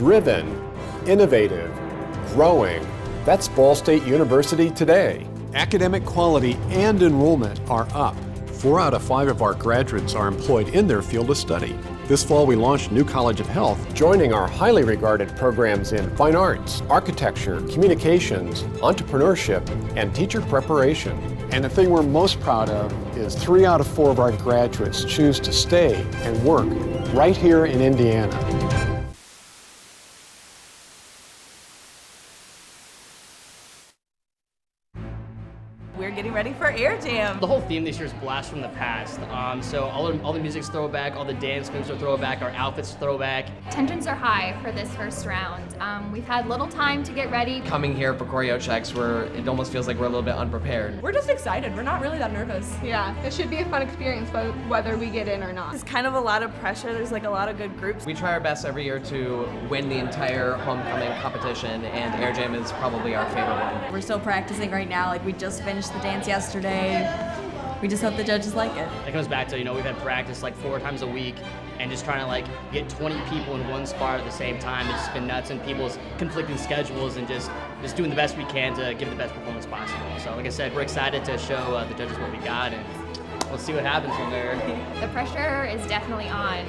Driven, innovative, growing. That's Ball State University today. Academic quality and enrollment are up. 4 out of 5 of our graduates are employed in their field of study. This fall, we launched New College of Health, joining our highly regarded programs in fine arts, architecture, communications, entrepreneurship, and teacher preparation. And the thing we're most proud of is 3 out of 4 of our graduates choose to stay and work right here in Indiana. We're getting ready for Air Jam. The whole theme this year is Blast from the Past. So all the music's throwback, all the dance moves are throwback, our outfits are throwback. Tensions are high for this first round. We've had little time to get ready. Coming here for choreo checks, it almost feels like we're a little bit unprepared. We're just excited. We're not really that nervous. Yeah, it should be a fun experience, but whether we get in or not. It's kind of a lot of pressure. There's like a lot of good groups. We try our best every year to win the entire homecoming competition, and Air Jam is probably our favorite one. We're still practicing right now. Like, we just finished the dance yesterday. We just hope the judges like it. It comes back to, we've had practice like 4 times a week, and just trying to get 20 people in one spot at the same time. It's just been nuts, and people's conflicting schedules, and just doing the best we can to give the best performance possible. So like I said, we're excited to show the judges what we got, and we'll see what happens from there. The pressure is definitely on.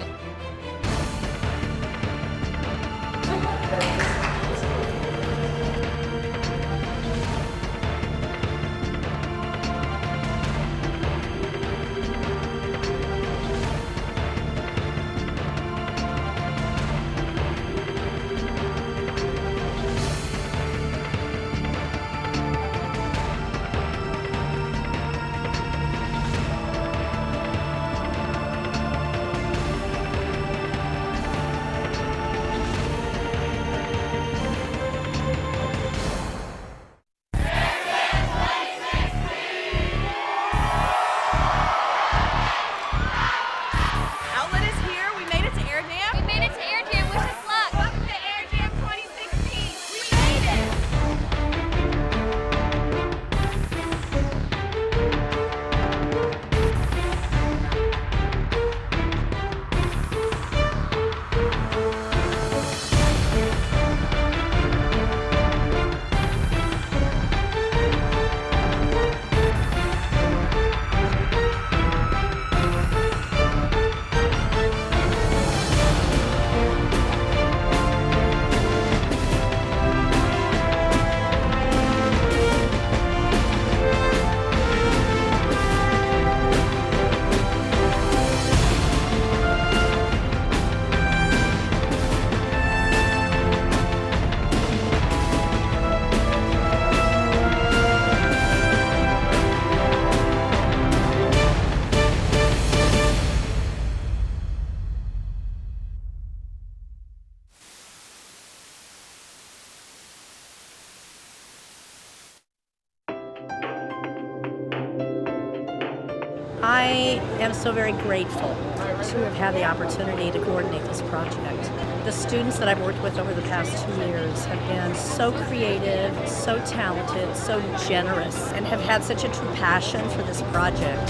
I am so very grateful to have had the opportunity to coordinate this project. The students that I've worked with over the past 2 years have been so creative, so talented, so generous, and have had such a true passion for this project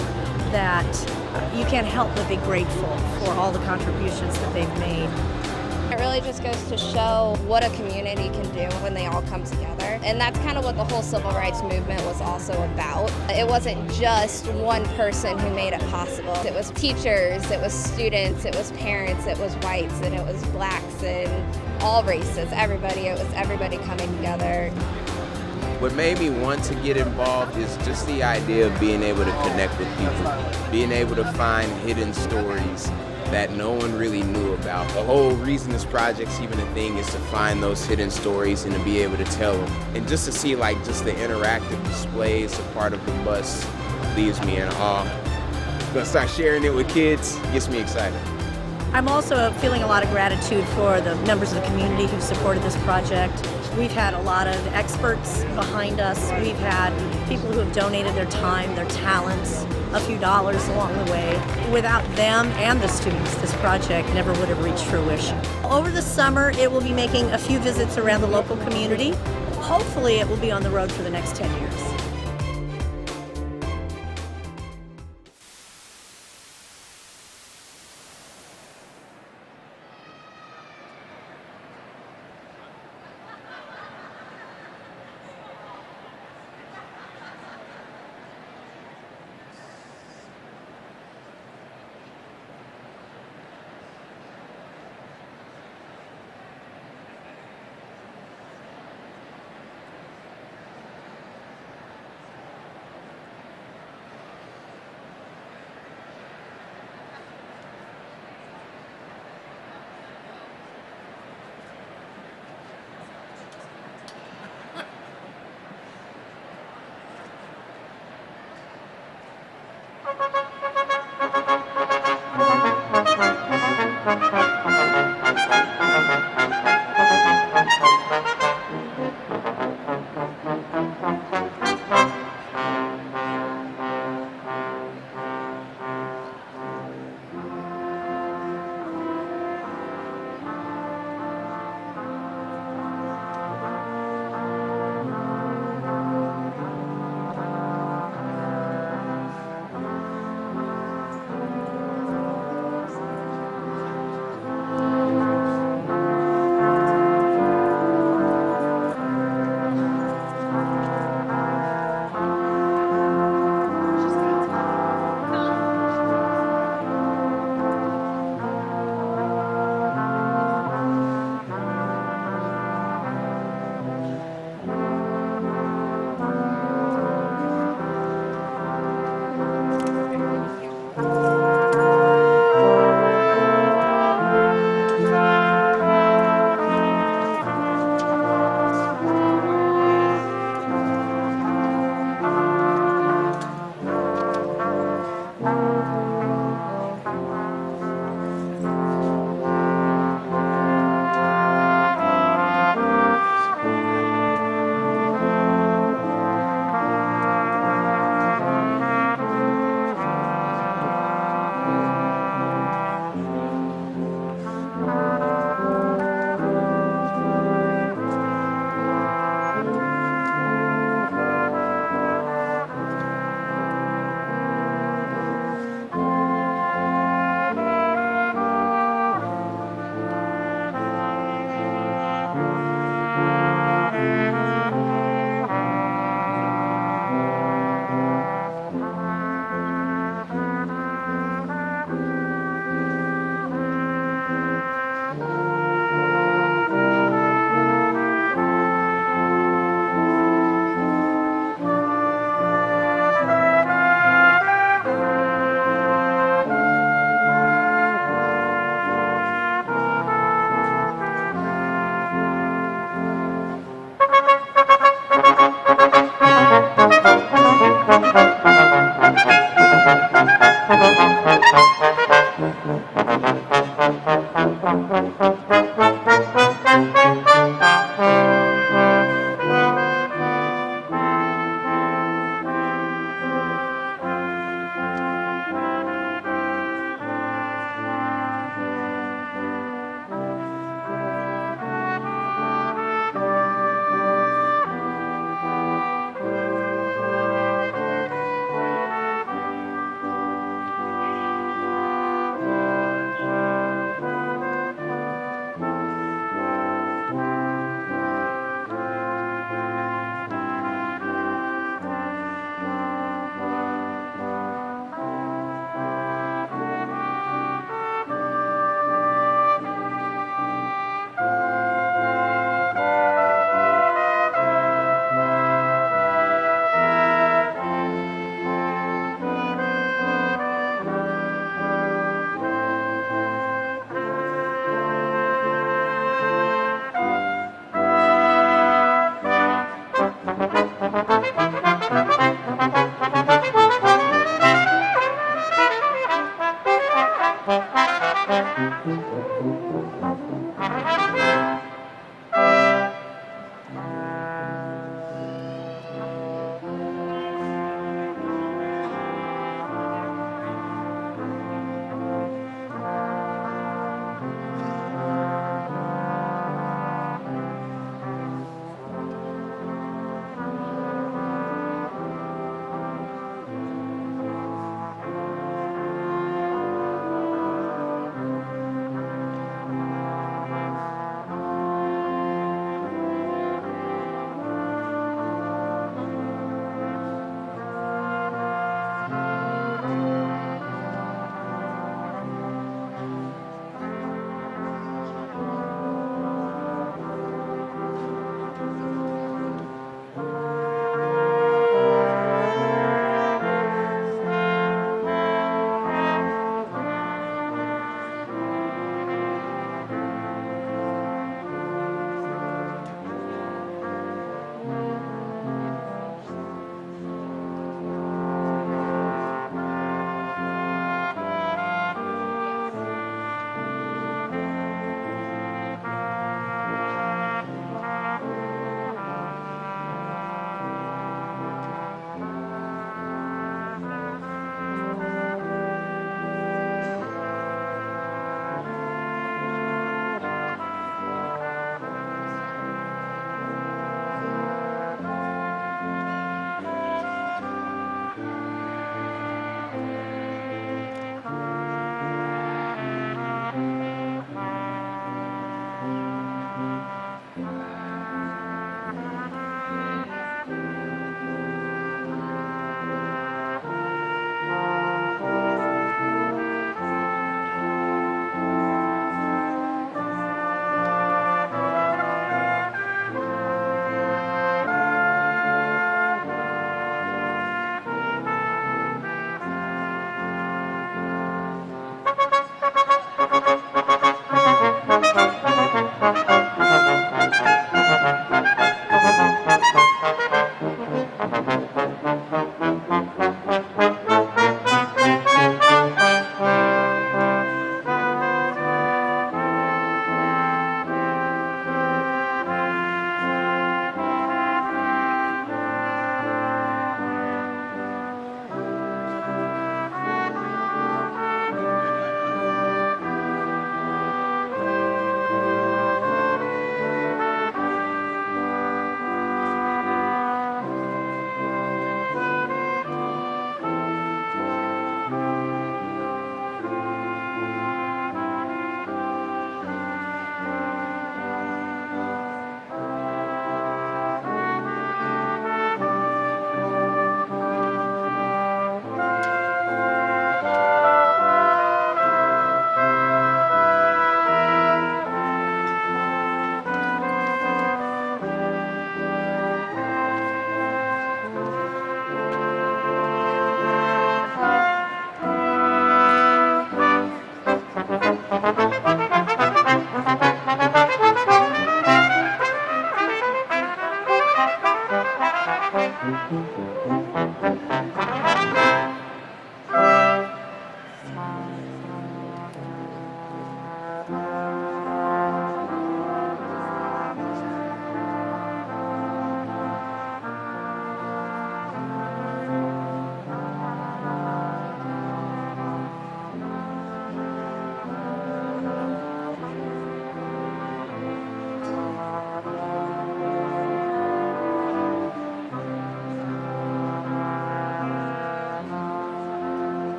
that you can't help but be grateful for all the contributions that they've made. It really just goes to show what a community can do when they all come together. And that's kind of what the whole civil rights movement was also about. It wasn't just one person who made it possible. It was teachers, it was students, it was parents, it was whites, and it was blacks, and all races, everybody. It was everybody coming together. What made me want to get involved is just the idea of being able to connect with people, being able to find hidden stories that no one really knew about. The whole reason this project's even a thing is to find those hidden stories and to be able to tell them. And just to see just the interactive displays a part of the bus leaves me in awe. I'm gonna start sharing it with kids, gets me excited. I'm also feeling a lot of gratitude for the members of the community who supported this project. We've had a lot of experts behind us. We've had people who have donated their time, their talents, a few dollars along the way. Without them and the students, this project never would have reached fruition. Over the summer, it will be making a few visits around the local community. Hopefully, it will be on the road for the next 10 years.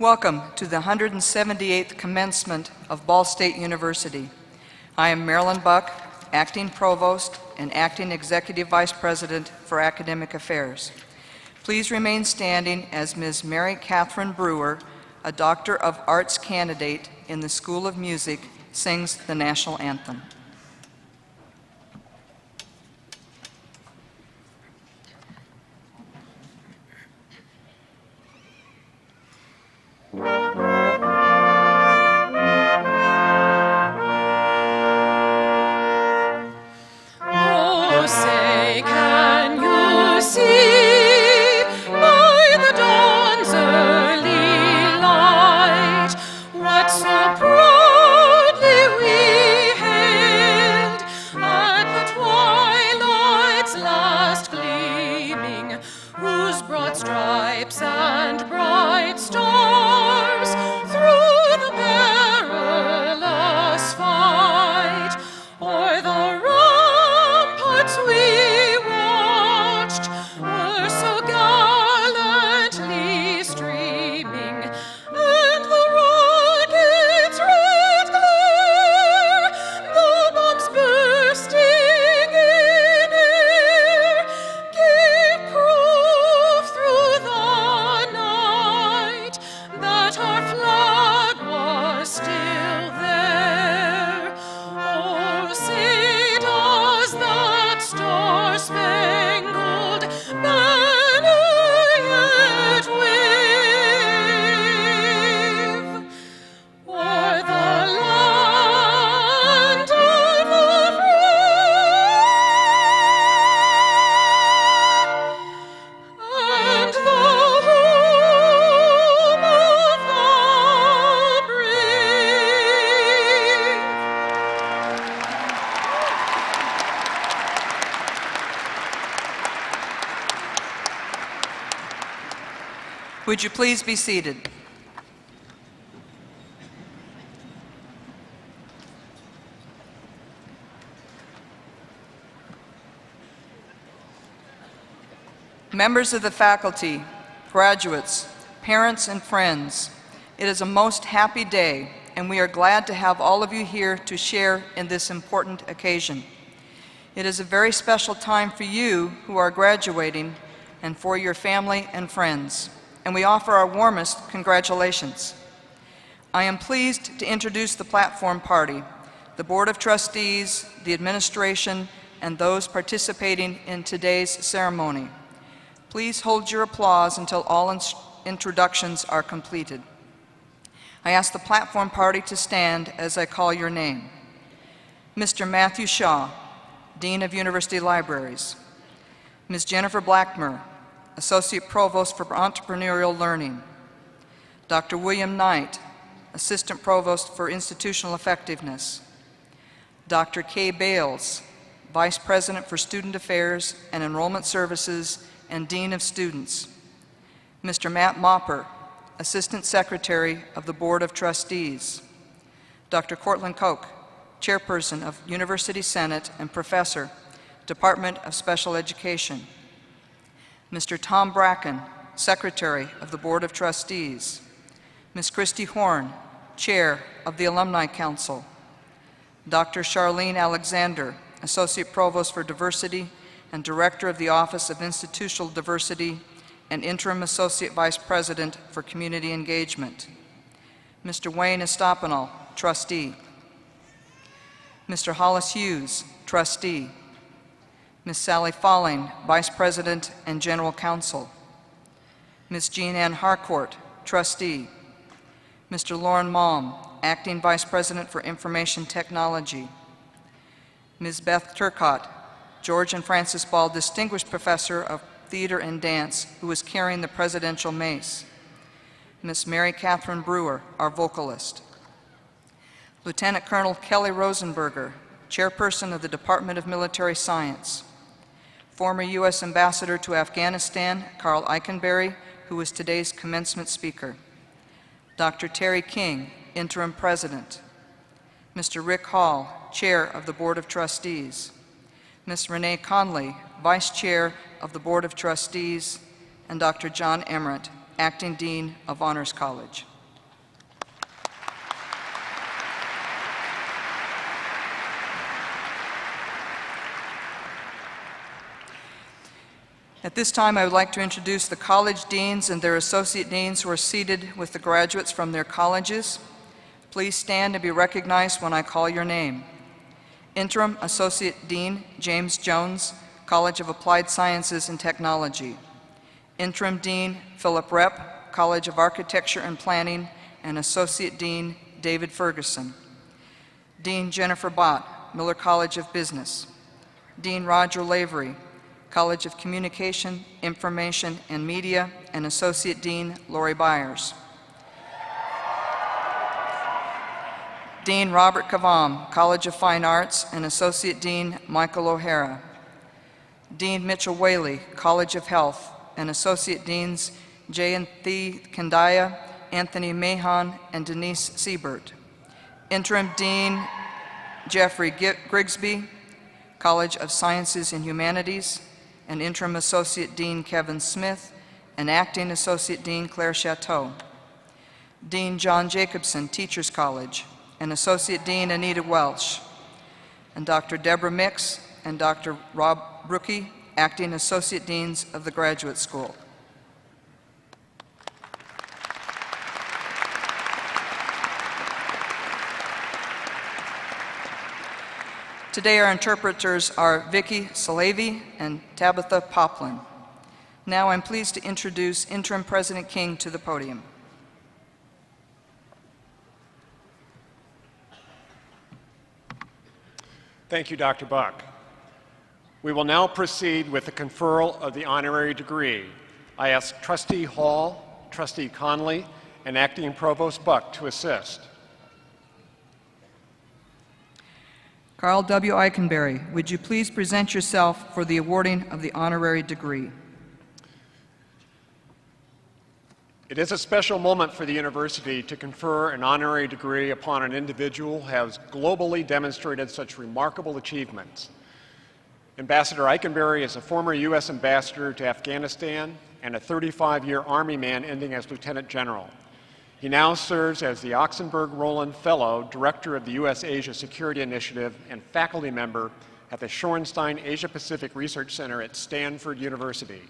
Welcome to the 178th Commencement of Ball State University. I am Marilyn Buck, Acting Provost and Acting Executive Vice President for Academic Affairs. Please remain standing as Ms. Mary Catherine Brewer, a Doctor of Arts candidate in the School of Music, sings the national anthem. Bombs Would you please be seated? Members of the faculty, graduates, parents, and friends, it is a most happy day, and we are glad to have all of you here to share in this important occasion. It is a very special time for you who are graduating and for your family and friends, and we offer our warmest congratulations. I am pleased to introduce the platform party, the Board of Trustees, the administration, and those participating in today's ceremony. Please hold your applause until all introductions are completed. I ask the platform party to stand as I call your name. Mr. Matthew Shaw, Dean of University Libraries. Ms. Jennifer Blackmer, Associate Provost for Entrepreneurial Learning. Dr. William Knight, Assistant Provost for Institutional Effectiveness. Dr. Kay Bales, Vice President for Student Affairs and Enrollment Services and Dean of Students. Mr. Matt Mopper, Assistant Secretary of the Board of Trustees. Dr. Cortland Koch, Chairperson of University Senate and Professor, Department of Special Education. Mr. Tom Bracken, Secretary of the Board of Trustees. Ms. Christy Horn, Chair of the Alumni Council. Dr. Charlene Alexander, Associate Provost for Diversity and Director of the Office of Institutional Diversity and Interim Associate Vice President for Community Engagement. Mr. Wayne Estopanel, Trustee. Mr. Hollis Hughes, Trustee. Ms. Sally Falling, Vice President and General Counsel. Ms. Jean Ann Harcourt, Trustee. Mr. Lauren Malm, Acting Vice President for Information Technology. Ms. Beth Turcott, George and Francis Ball Distinguished Professor of Theater and Dance, who is carrying the presidential mace. Ms. Mary Catherine Brewer, our vocalist. Lieutenant Colonel Kelly Rosenberger, Chairperson of the Department of Military Science. Former U.S. Ambassador to Afghanistan, Carl Eikenberry, who is today's commencement speaker. Dr. Terry King, Interim President. Mr. Rick Hall, Chair of the Board of Trustees. Ms. Renee Conley, Vice Chair of the Board of Trustees, and Dr. John Emmerich, Acting Dean of Honors College. At this time, I would like to introduce the college deans and their associate deans who are seated with the graduates from their colleges. Please stand and be recognized when I call your name. Interim Associate Dean James Jones, College of Applied Sciences and Technology. Interim Dean Philip Repp, College of Architecture and Planning, and Associate Dean David Ferguson. Dean Jennifer Bott, Miller College of Business. Dean Roger Lavery, College of Communication, Information, and Media, and Associate Dean Lori Byers. Dean Robert Kavam, College of Fine Arts, and Associate Dean Michael O'Hara. Dean Mitchell Whaley, College of Health, and Associate Deans Jayanthi Kandaya, Anthony Mahon, and Denise Siebert. Interim Dean Jeffrey Grigsby, College of Sciences and Humanities, and Interim Associate Dean Kevin Smith, and Acting Associate Dean Claire Chateau. Dean John Jacobson, Teachers College, and Associate Dean Anita Welsh, and Dr. Deborah Mix and Dr. Rob Brookie, Acting Associate Deans of the Graduate School. Today our interpreters are Vicky Salavi and Tabitha Poplin. Now I'm pleased to introduce Interim President King to the podium. Thank you, Dr. Buck. We will now proceed with the conferral of the honorary degree. I ask Trustee Hall, Trustee Conley, and Acting Provost Buck to assist. Carl W. Eikenberry, would you please present yourself for the awarding of the honorary degree? It is a special moment for the university to confer an honorary degree upon an individual who has globally demonstrated such remarkable achievements. Ambassador Eikenberry is a former U.S. ambassador to Afghanistan and a 35-year Army man ending as Lieutenant General. He now serves as the Oxenberg-Roland Fellow, Director of the U.S.-Asia Security Initiative, and faculty member at the Shorenstein Asia-Pacific Research Center at Stanford University.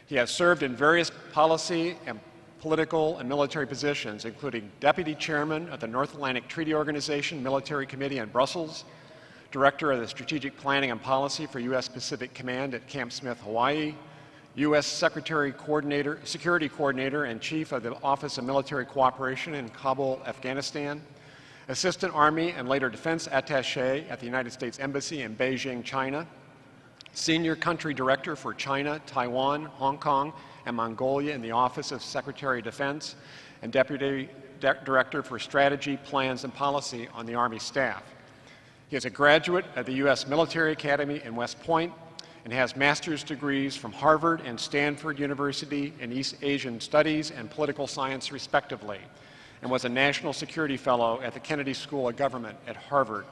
He has served in various policy and political and military positions, including Deputy Chairman of the North Atlantic Treaty Organization Military Committee in Brussels, Director of the Strategic Planning and Policy for U.S. Pacific Command at Camp Smith, Hawaii, U.S. Security Coordinator and Chief of the Office of Military Cooperation in Kabul, Afghanistan, Assistant Army and later Defense Attaché at the United States Embassy in Beijing, China, Senior Country Director for China, Taiwan, Hong Kong, and Mongolia in the Office of Secretary of Defense, and Deputy Director for Strategy, Plans, and Policy on the Army staff. He is a graduate of the U.S. Military Academy in West Point and has master's degrees from Harvard and Stanford University in East Asian Studies and Political Science, respectively, and was a National Security Fellow at the Kennedy School of Government at Harvard.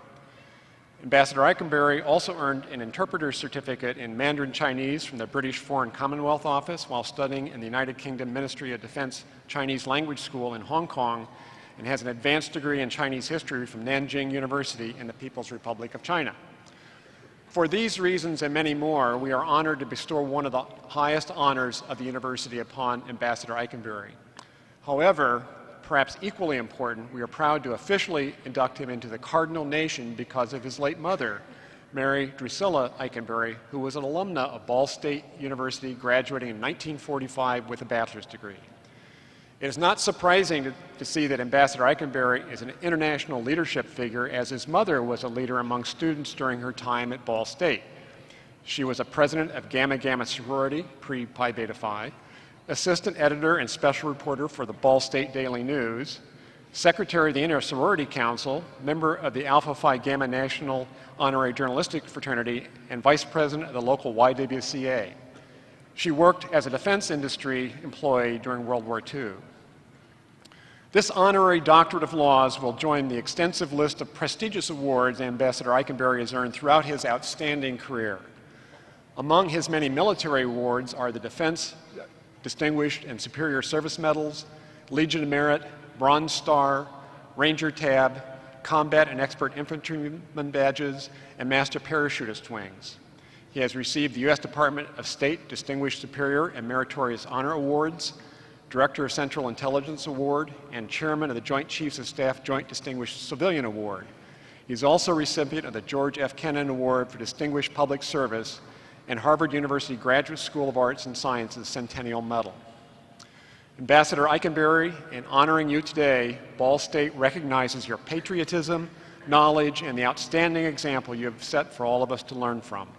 Ambassador Eikenberry also earned an interpreter's certificate in Mandarin Chinese from the British Foreign Commonwealth Office while studying in the United Kingdom Ministry of Defense Chinese Language School in Hong Kong, and has an advanced degree in Chinese history from Nanjing University in the People's Republic of China. For these reasons and many more, we are honored to bestow one of the highest honors of the university upon Ambassador Eikenberry. However, perhaps equally important, we are proud to officially induct him into the Cardinal Nation because of his late mother, Mary Drusilla Eikenberry, who was an alumna of Ball State University, graduating in 1945 with a bachelor's degree. It is not surprising to see that Ambassador Eikenberry is an international leadership figure, as his mother was a leader among students during her time at Ball State. She was a president of Gamma Gamma sorority, pre-Pi Beta Phi, assistant editor and special reporter for the Ball State Daily News, secretary of the Inter-Sorority Council, member of the Alpha Phi Gamma National Honorary Journalistic Fraternity, and vice president of the local YWCA. She worked as a defense industry employee during World War II. This honorary doctorate of laws will join the extensive list of prestigious awards Ambassador Eikenberry has earned throughout his outstanding career. Among his many military awards are the Defense Distinguished and Superior Service Medals, Legion of Merit, Bronze Star, Ranger Tab, Combat and Expert Infantryman badges, and Master Parachutist wings. He has received the U.S. Department of State Distinguished Superior and Meritorious Honor Awards, Director of Central Intelligence Award, and Chairman of the Joint Chiefs of Staff Joint Distinguished Civilian Award. He is also a recipient of the George F. Kennan Award for Distinguished Public Service and Harvard University Graduate School of Arts and Sciences Centennial Medal. Ambassador Eikenberry, in honoring you today, Ball State recognizes your patriotism, knowledge, and the outstanding example you have set for all of us to learn from.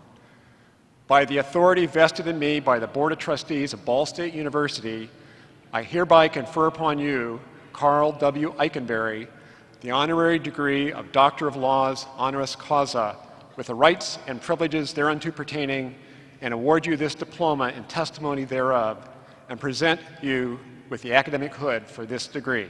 By the authority vested in me by the Board of Trustees of Ball State University, I hereby confer upon you, Carl W. Eikenberry, the honorary degree of Doctor of Laws honoris causa, with the rights and privileges thereunto pertaining, and award you this diploma in testimony thereof, and present you with the academic hood for this degree.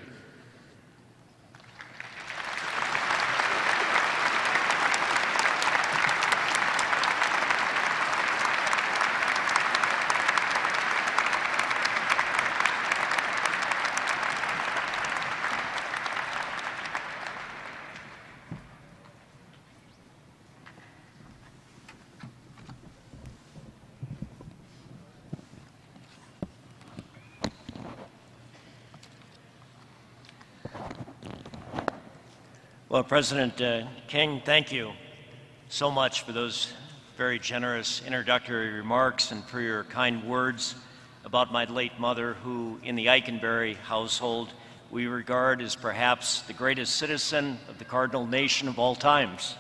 Well, President King, thank you so much for those very generous introductory remarks and for your kind words about my late mother, who in the Eikenberry household we regard as perhaps the greatest citizen of the Cardinal Nation of all times.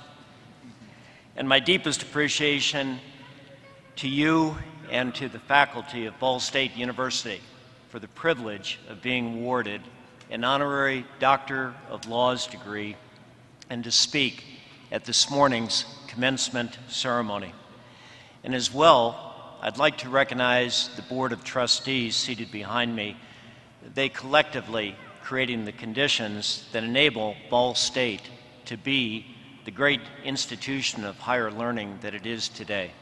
And my deepest appreciation to you and to the faculty of Ball State University for the privilege of being awarded an honorary Doctor of Laws degree and to speak at this morning's commencement ceremony. And as well, I'd like to recognize the Board of Trustees seated behind me they collectively creating the conditions that enable Ball State to be the great institution of higher learning that it is today.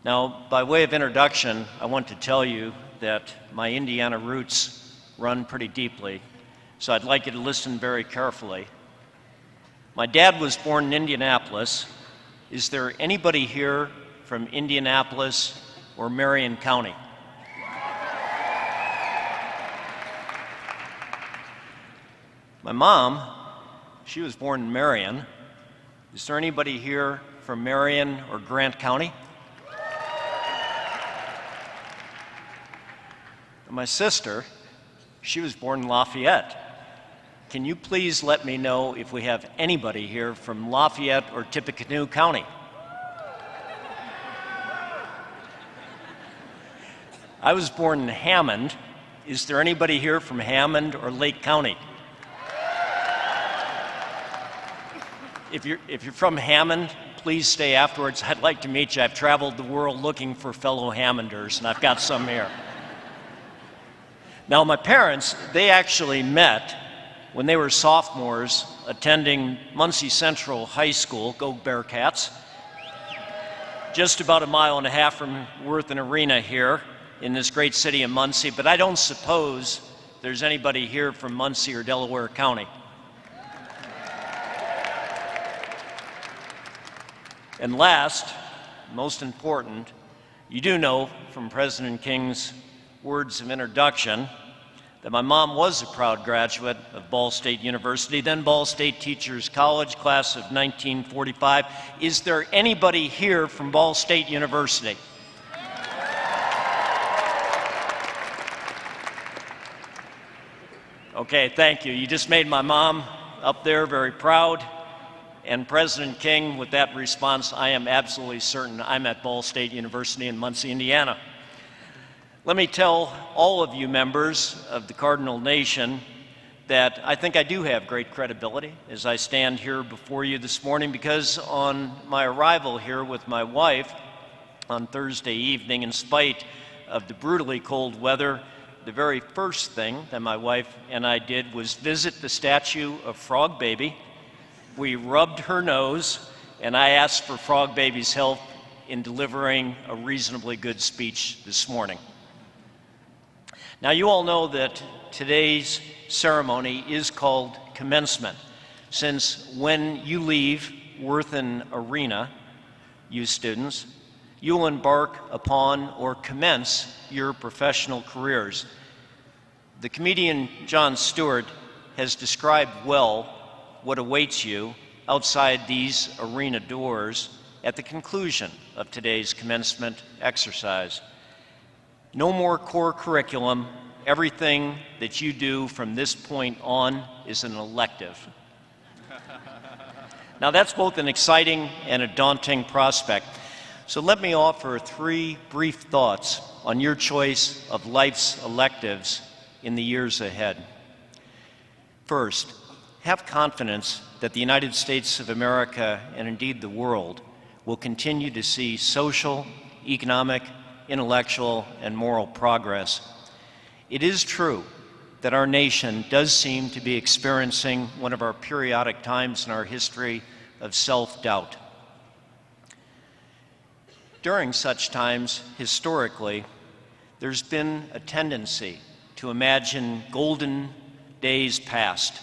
Now, by way of introduction, I want to tell you that my Indiana roots run pretty deeply, so I'd like you to listen very carefully. My dad was born in Indianapolis. Is there anybody here from Indianapolis or Marion County? My mom, she was born in Marion. Is there anybody here from Marion or Grant County? My sister, she was born in Lafayette. Can you please let me know if we have anybody here from Lafayette or Tippecanoe County? I was born in Hammond. Is there anybody here from Hammond or Lake County? If you're from Hammond, please stay afterwards. I'd like to meet you. I've traveled the world looking for fellow Hammonders, and I've got some here. Now, my parents, they actually met when they were sophomores attending Muncie Central High School, go Bearcats, just about a mile and a half from Worthen Arena here in this great city of Muncie, but I don't suppose there's anybody here from Muncie or Delaware County. And last, most important, you do know from President King's words of introduction that my mom was a proud graduate of Ball State University, then Ball State Teachers College, class of 1945. Is there anybody here from Ball State University? Okay, thank you. You just made my mom up there very proud. And President King, with that response, I am absolutely certain I'm at Ball State University in Muncie, Indiana. Let me tell all of you members of the Cardinal Nation that I think I do have great credibility as I stand here before you this morning, because on my arrival here with my wife on Thursday evening, in spite of the brutally cold weather, the very first thing that my wife and I did was visit the statue of Frog Baby. We rubbed her nose, and I asked for Frog Baby's help in delivering a reasonably good speech this morning. Now, you all know that today's ceremony is called Commencement, since when you leave Worthen Arena, you students, you will embark upon or commence your professional careers. The comedian Jon Stewart has described well what awaits you outside these arena doors at the conclusion of today's commencement exercise. No more core curriculum. Everything that you do from this point on is an elective. Now, that's both an exciting and a daunting prospect. So let me offer 3 brief thoughts on your choice of life's electives in the years ahead. First, have confidence that the United States of America, and indeed the world, will continue to see social, economic, intellectual, and moral progress. It is true that our nation does seem to be experiencing one of our periodic times in our history of self-doubt. During such times, historically, there's been a tendency to imagine golden days past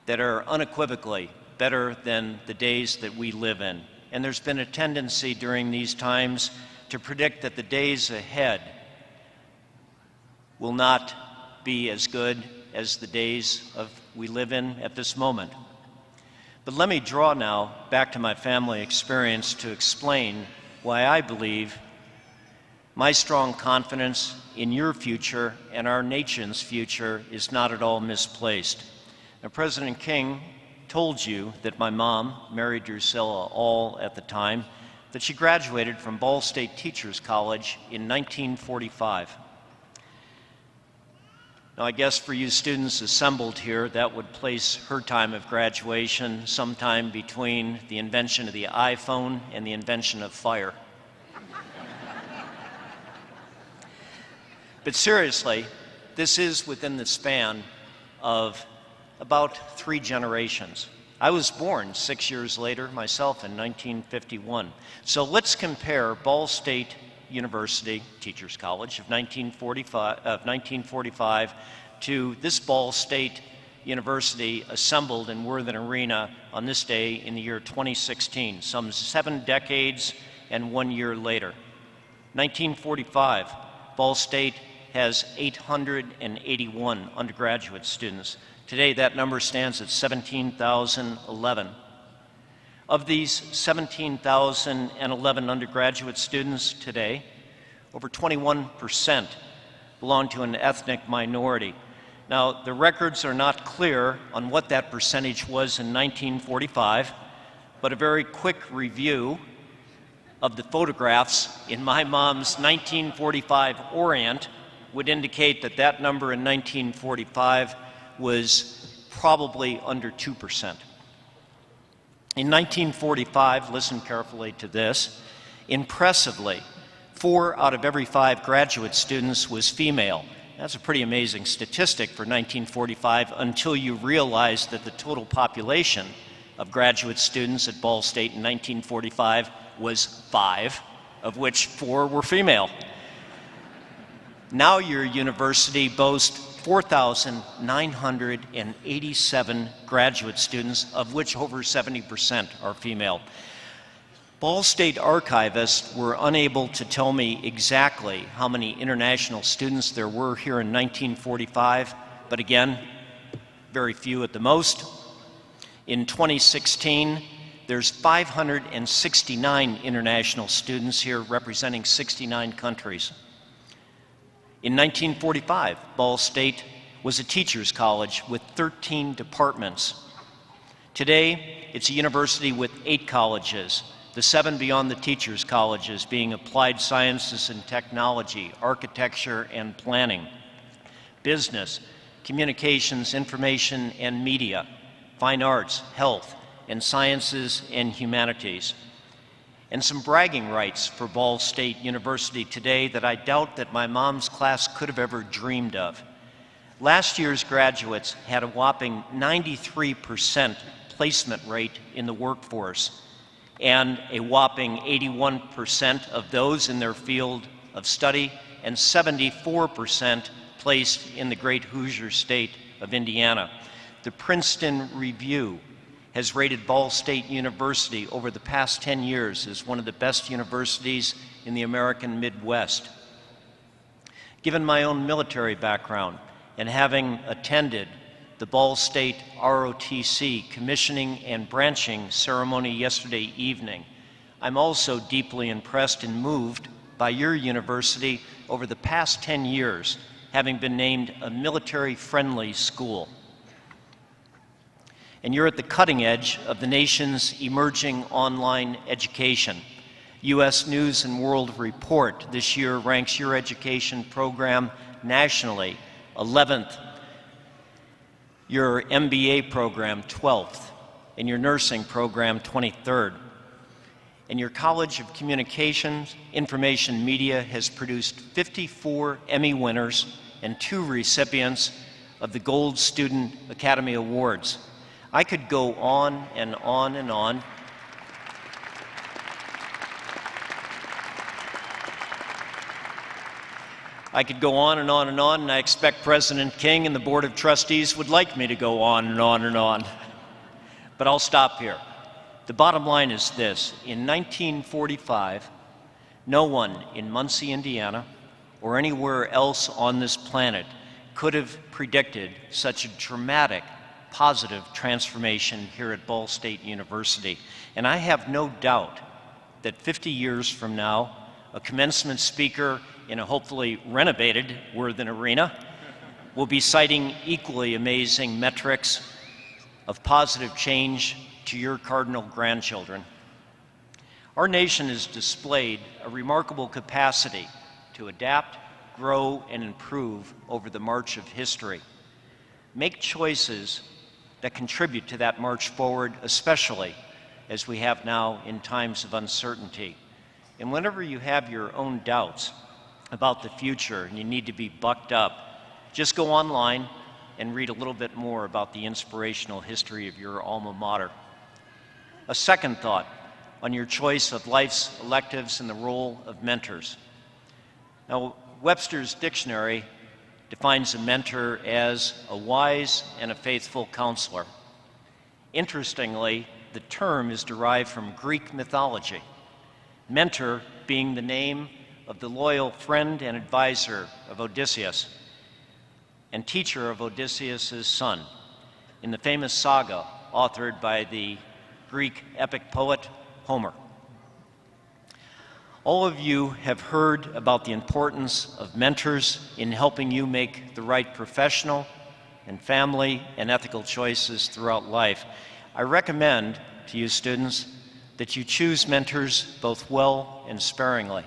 that are unequivocally better than the days that we live in. And there's been a tendency during these times to predict that the days ahead will not be as good as the days we live in at this moment. But let me draw now back to my family experience to explain why I believe my strong confidence in your future and our nation's future is not at all misplaced. Now, President King told you that my mom, Mary Drusilla All at the time, that she graduated from Ball State Teachers College in 1945. Now, I guess for you students assembled here, that would place her time of graduation sometime between the invention of the iPhone and the invention of fire. But seriously, this is within the span of about 3 generations. I was born 6 years later myself in 1951. So let's compare Ball State University, Teachers College of 1945 to this Ball State University assembled in Worthen Arena on this day in the year 2016, some 7 decades and 1 year later. 1945, Ball State has 881 undergraduate students. Today, that number stands at 17,011. Of these 17,011 undergraduate students today, over 21% belong to an ethnic minority. Now, the records are not clear on what that percentage was in 1945, but a very quick review of the photographs in my mom's 1945 Orient would indicate that that number in 1945 was probably under 2%. In 1945, listen carefully to this, impressively, 4 out of every 5 graduate students was female. That's a pretty amazing statistic for 1945 until you realize that the total population of graduate students at Ball State in 1945 was 5, of which 4 were female. Now your university boasts 4,987 graduate students, of which over 70% are female. Ball State archivists were unable to tell me exactly how many international students there were here in 1945, but again, very few at the most. In 2016, there's 569 international students here representing 69 countries. In 1945, Ball State was a teachers' college with 13 departments. Today, it's a university with 8 colleges, the 7 beyond the teachers' colleges being applied sciences and technology, architecture and planning, business, communications, information and media, fine arts, health, and sciences and humanities. And some bragging rights for Ball State University today that I doubt that my mom's class could have ever dreamed of. Last year's graduates had a whopping 93% placement rate in the workforce, and a whopping 81% of those in their field of study, and 74% placed in the great Hoosier state of Indiana. The Princeton Review has rated Ball State University over the past 10 years as one of the best universities in the American Midwest. Given my own military background and having attended the Ball State ROTC commissioning and branching ceremony yesterday evening, I'm also deeply impressed and moved by your university over the past 10 years, having been named a military-friendly school. And you're at the cutting edge of the nation's emerging online education. U.S. News and World Report this year ranks your education program nationally 11th, your MBA program 12th, and your nursing program 23rd. And your College of Communications, Information Media has produced 54 Emmy winners and 2 recipients of the Gold Student Academy Awards. I could go on and on and on. I could go on and on and on, and I expect President King and the Board of Trustees would like me to go on and on and on. But I'll stop here. The bottom line is this. In 1945, no one in Muncie, Indiana, or anywhere else on this planet could have predicted such a dramatic positive transformation here at Ball State University. And I have no doubt that 50 years from now, a commencement speaker in a hopefully renovated Worthen Arena will be citing equally amazing metrics of positive change to your cardinal grandchildren. Our nation has displayed a remarkable capacity to adapt, grow, and improve over the march of history. Make choices that contribute to that march forward, especially as we have now in times of uncertainty. And whenever you have your own doubts about the future and you need to be bucked up, Just go online and read a little bit more about the inspirational history of your alma mater. A second thought on your choice of life's electives and the role of mentors. Now, Webster's dictionary defines a mentor as a wise and a faithful counselor. Interestingly, the term is derived from Greek mythology, mentor being the name of the loyal friend and advisor of Odysseus and teacher of Odysseus' son in the famous saga authored by the Greek epic poet Homer. All of you have heard about the importance of mentors in helping you make the right professional and family and ethical choices throughout life. I recommend to you students that you choose mentors both well and sparingly.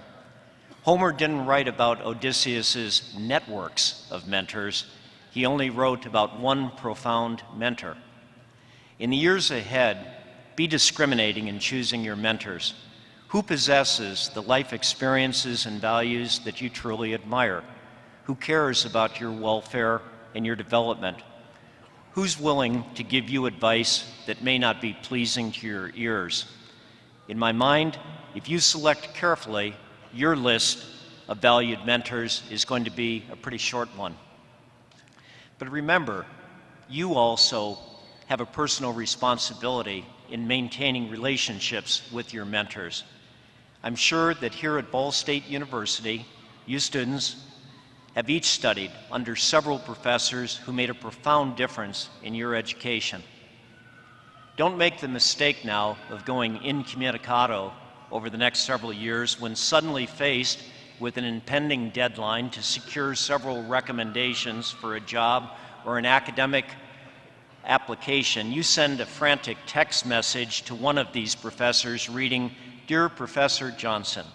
Homer didn't write about Odysseus' networks of mentors. He only wrote about one profound mentor. In the years ahead, be discriminating in choosing your mentors. Who possesses the life experiences and values that you truly admire? Who cares about your welfare and your development? Who's willing to give you advice that may not be pleasing to your ears? In my mind, if you select carefully, your list of valued mentors is going to be a pretty short one. But remember, you also have a personal responsibility in maintaining relationships with your mentors. I'm sure that here at Ball State University, you students have each studied under several professors who made a profound difference in your education. Don't make the mistake now of going incommunicado over the next several years when suddenly faced with an impending deadline to secure several recommendations for a job or an academic application, you send a frantic text message to one of these professors reading, "Dear Professor Johnson,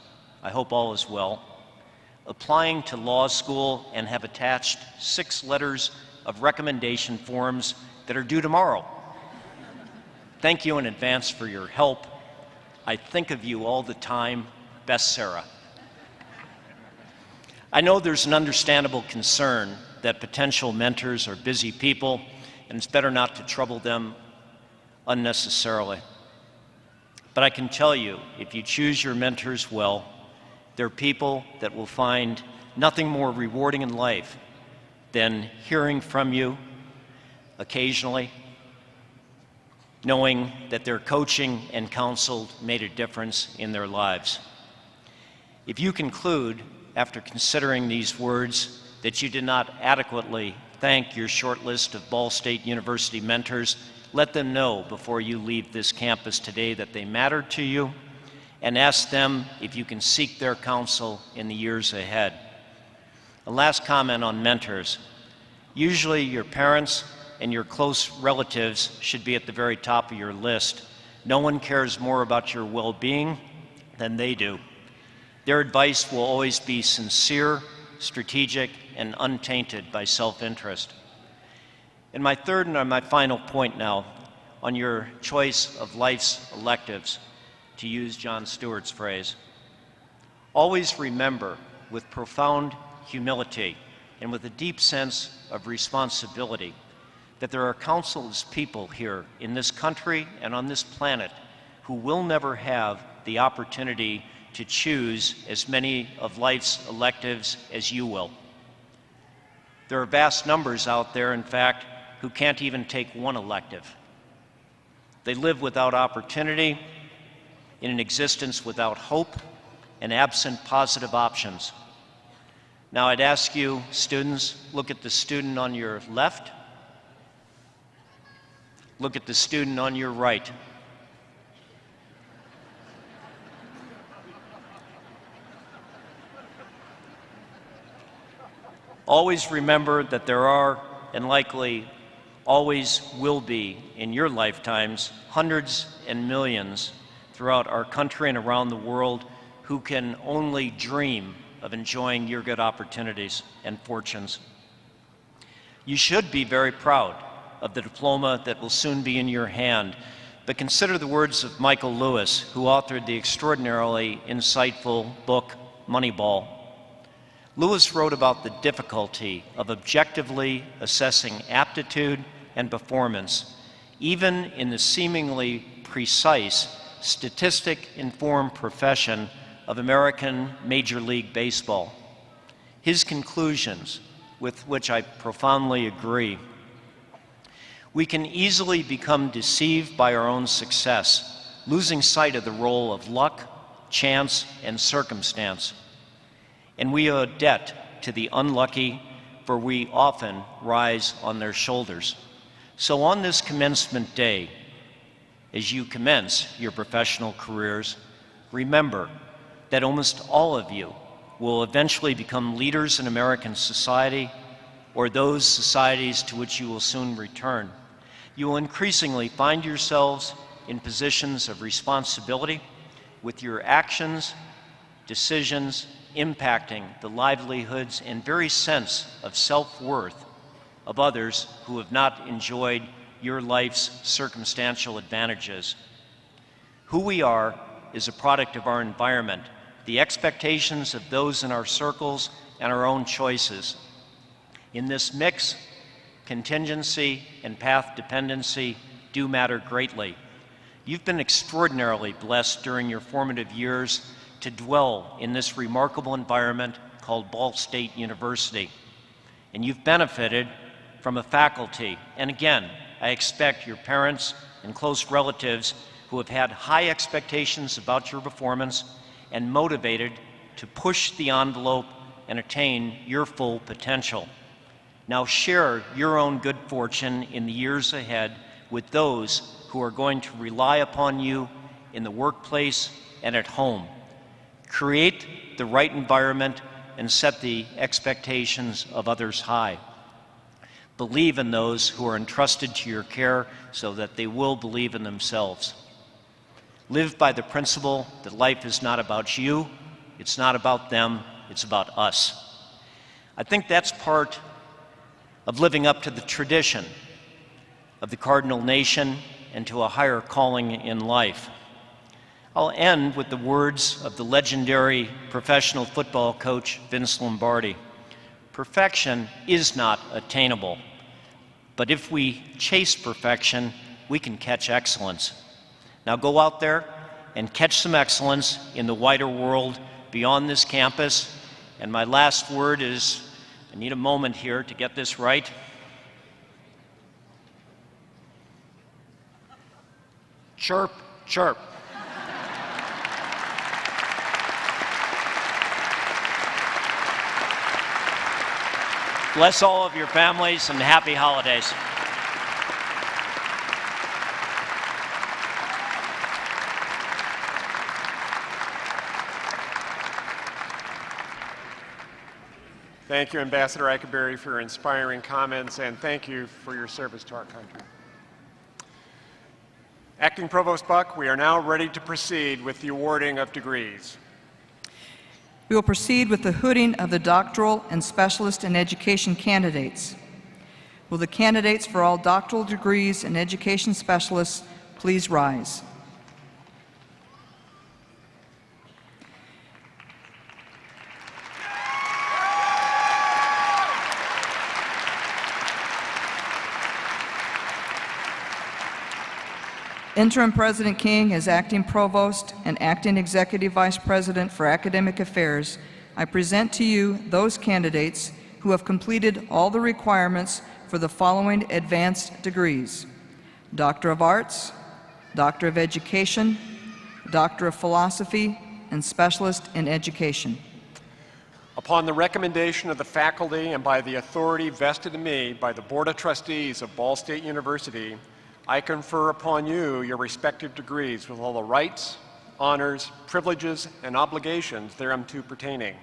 I hope all is well. Applying to law school and have attached 6 letters of recommendation forms that are due tomorrow. Thank you in advance for your help. I think of you all the time. Best, Sarah." I know there's an understandable concern that potential mentors are busy people, and it's better not to trouble them unnecessarily. But I can tell you, if you choose your mentors well, they're people that will find nothing more rewarding in life than hearing from you occasionally, knowing that their coaching and counsel made a difference in their lives. If you conclude, after considering these words, that you did not adequately thank your short list of Ball State University mentors, let them know before you leave this campus today that they matter to you, and ask them if you can seek their counsel in the years ahead. A last comment on mentors. Usually your parents and your close relatives should be at the very top of your list. No one cares more about your well-being than they do. Their advice will always be sincere, strategic, and untainted by self-interest. And my third and my final point now on your choice of life's electives, to use Jon Stewart's phrase. Always remember, with profound humility and with a deep sense of responsibility, that there are countless people here in this country and on this planet who will never have the opportunity to choose as many of life's electives as you will. There are vast numbers out there, in fact, who can't even take one elective. They live without opportunity, in an existence without hope, and absent positive options. Now I'd ask you, students, look at the student on your left, look at the student on your right. Always remember that there are, and likely always will be in your lifetimes, hundreds and millions throughout our country and around the world who can only dream of enjoying your good opportunities and fortunes. You should be very proud of the diploma that will soon be in your hand, but consider the words of Michael Lewis, who authored the extraordinarily insightful book, Moneyball. Lewis wrote about the difficulty of objectively assessing aptitude and performance, even in the seemingly precise, statistic-informed profession of American Major League Baseball. His conclusions, with which I profoundly agree: we can easily become deceived by our own success, losing sight of the role of luck, chance, and circumstance. And we owe a debt to the unlucky, for we often rise on their shoulders. So on this commencement day, as you commence your professional careers, remember that almost all of you will eventually become leaders in American society, or those societies to which you will soon return. You will increasingly find yourselves in positions of responsibility, with your actions, decisions, impacting the livelihoods and very sense of self-worth of others who have not enjoyed your life's circumstantial advantages. Who we are is a product of our environment, the expectations of those in our circles, and our own choices. In this mix, contingency and path dependency do matter greatly. You've been extraordinarily blessed during your formative years to dwell in this remarkable environment called Ball State University. And you've benefited from a faculty, and again, I expect your parents and close relatives who have had high expectations about your performance and motivated to push the envelope and attain your full potential. Now share your own good fortune in the years ahead with those who are going to rely upon you in the workplace and at home. Create the right environment and set the expectations of others high. Believe in those who are entrusted to your care so that they will believe in themselves. Live by the principle that life is not about you, it's not about them, it's about us. I think that's part of living up to the tradition of the Cardinal Nation and to a higher calling in life. I'll end with the words of the legendary professional football coach Vince Lombardi. Perfection is not attainable, but if we chase perfection, we can catch excellence. Now go out there and catch some excellence in the wider world beyond this campus. And my last word is, I need a moment here to get this right. Chirp, chirp. Bless all of your families and happy holidays. Thank you, Ambassador Eichenberry, for your inspiring comments, and thank you for your service to our country. Acting Provost Buck, we are now ready to proceed with the awarding of degrees. We will proceed with the hooding of the doctoral and specialist in education candidates. Will the candidates for all doctoral degrees and education specialists please rise? Interim President King, as Acting Provost and Acting Executive Vice President for Academic Affairs, I present to you those candidates who have completed all the requirements for the following advanced degrees: Doctor of Arts, Doctor of Education, Doctor of Philosophy, and Specialist in Education. Upon the recommendation of the faculty and by the authority vested in me by the Board of Trustees of Ball State University, I confer upon you your respective degrees with all the rights, honors, privileges, and obligations thereunto pertaining.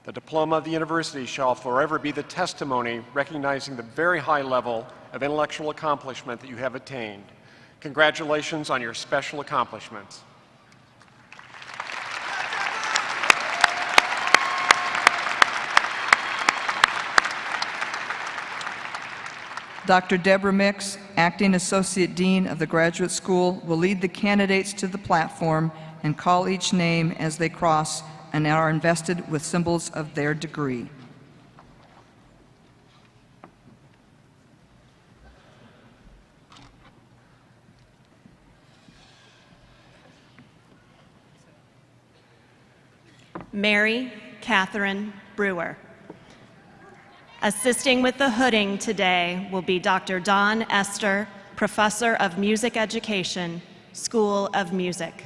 The diploma of the university shall forever be the testimony recognizing the very high level of intellectual accomplishment that you have attained. Congratulations on your special accomplishments. Dr. Deborah Mix, Acting Associate Dean of the Graduate School, will lead the candidates to the platform and call each name as they cross and are invested with symbols of their degree. Mary Catherine Brewer. Assisting with the hooding today will be Dr. Dawn Esther, Professor of Music Education, School of Music.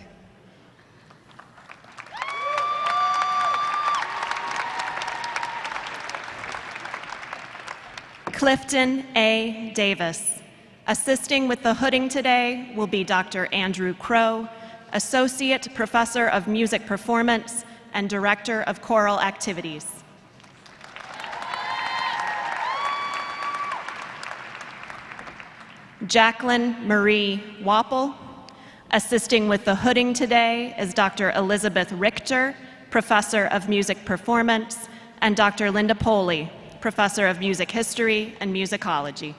Clifton A. Davis. Assisting with the hooding today will be Dr. Andrew Crow, Associate Professor of Music Performance and Director of Choral Activities. Jacqueline Marie Wapple. Assisting with the hooding today is Dr. Elizabeth Richter, Professor of Music Performance, and Dr. Linda Poley, Professor of Music History and Musicology.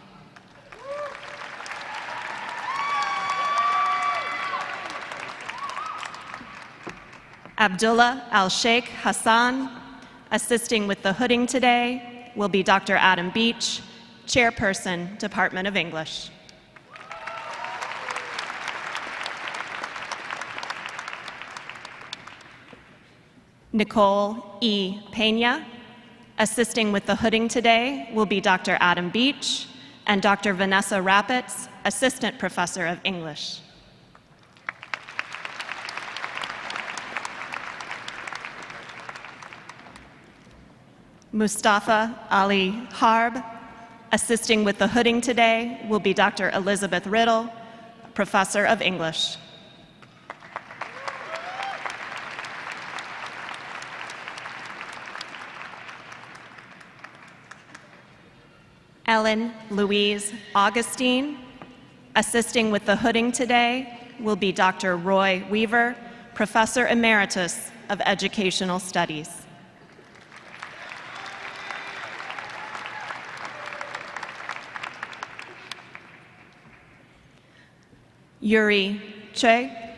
Abdullah Al-Sheikh Hassan. Assisting with the hooding today will be Dr. Adam Beach, Chairperson, Department of English. Nicole E. Pena. Assisting with the hooding today will be Dr. Adam Beach and Dr. Vanessa Rapitz, Assistant Professor of English. Mustafa Ali Harb. Assisting with the hooding today will be Dr. Elizabeth Riddle, Professor of English. Ellen Louise Augustine. Assisting with the hooding today will be Dr. Roy Weaver, Professor Emeritus of Educational Studies. Yuri Che.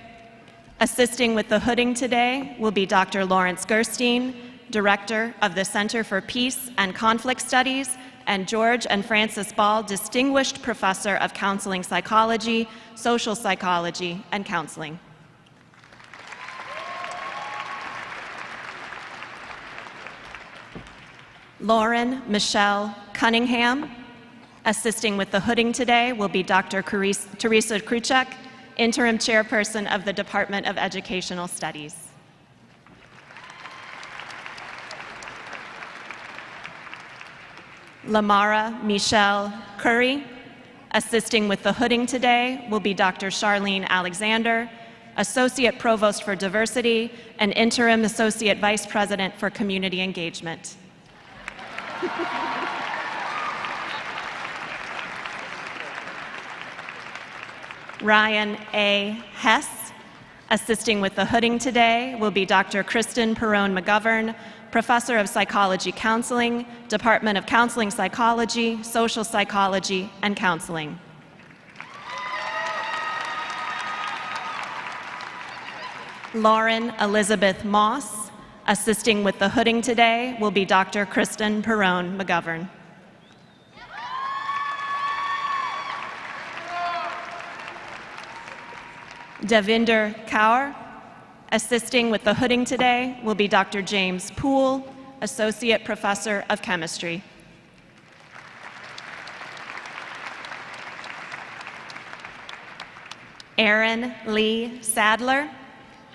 Assisting with the hooding today will be Dr. Lawrence Gerstein, Director of the Center for Peace and Conflict Studies, and George and Frances Ball, Distinguished Professor of Counseling Psychology, Social Psychology, and Counseling. Lauren Michelle Cunningham. Assisting with the hooding today will be Dr. Teresa Kruchek, Interim Chairperson of the Department of Educational Studies. Lamara Michelle Curry. Assisting with the hooding today will be Dr. Charlene Alexander, Associate Provost for Diversity and Interim Associate Vice President for Community Engagement. Ryan A. Hess. Assisting with the hooding today will be Dr. Kristen Perrone-McGovern, Professor of Psychology Counseling, Department of Counseling Psychology, Social Psychology, and Counseling. Lauren Elizabeth Moss. Assisting with the hooding today will be Dr. Kristen Perrone-McGovern. Devinder Kaur. Assisting with the hooding today will be Dr. James Poole, Associate Professor of Chemistry. Aaron Lee Sadler.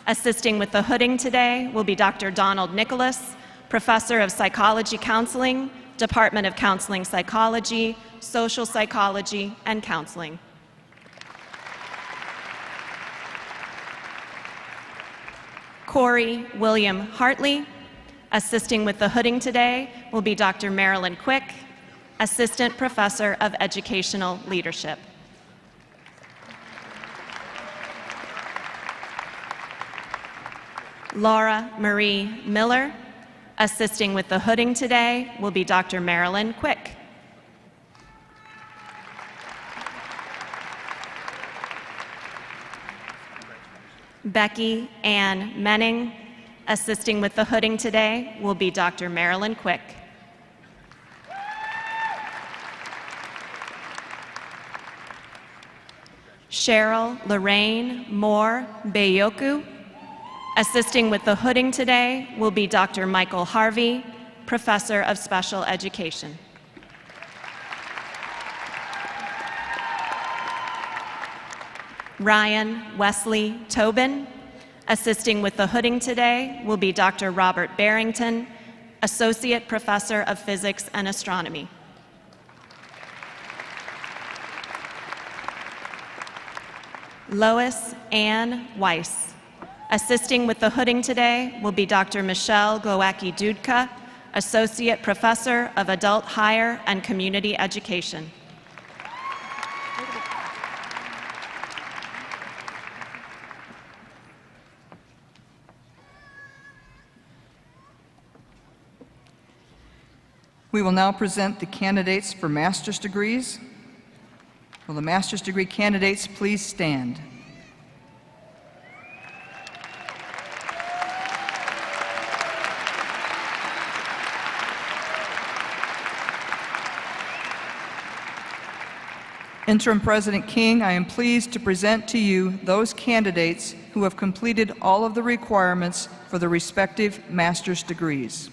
Assisting with the hooding today will be Dr. Donald Nicholas, Professor of Psychology Counseling, Department of Counseling Psychology, Social Psychology, and Counseling. Corey William Hartley. Assisting with the hooding today will be Dr. Marilyn Quick, Assistant Professor of Educational Leadership. Laura Marie Miller. Assisting with the hooding today will be Dr. Marilyn Quick. Becky Ann Menning. Assisting with the hooding today will be Dr. Marilyn Quick. Cheryl Lorraine Moore Bayoku. Assisting with the hooding today will be Dr. Michael Harvey, Professor of Special Education. Ryan Wesley Tobin. Assisting with the hooding today will be Dr. Robert Barrington, Associate Professor of Physics and Astronomy. Lois Ann Weiss. Assisting with the hooding today will be Dr. Michelle Glowacki-Dudka, Associate Professor of Adult Higher and Community Education. We will now present the candidates for master's degrees. Will the master's degree candidates please stand? Interim President King, I am pleased to present to you those candidates who have completed all of the requirements for the respective master's degrees.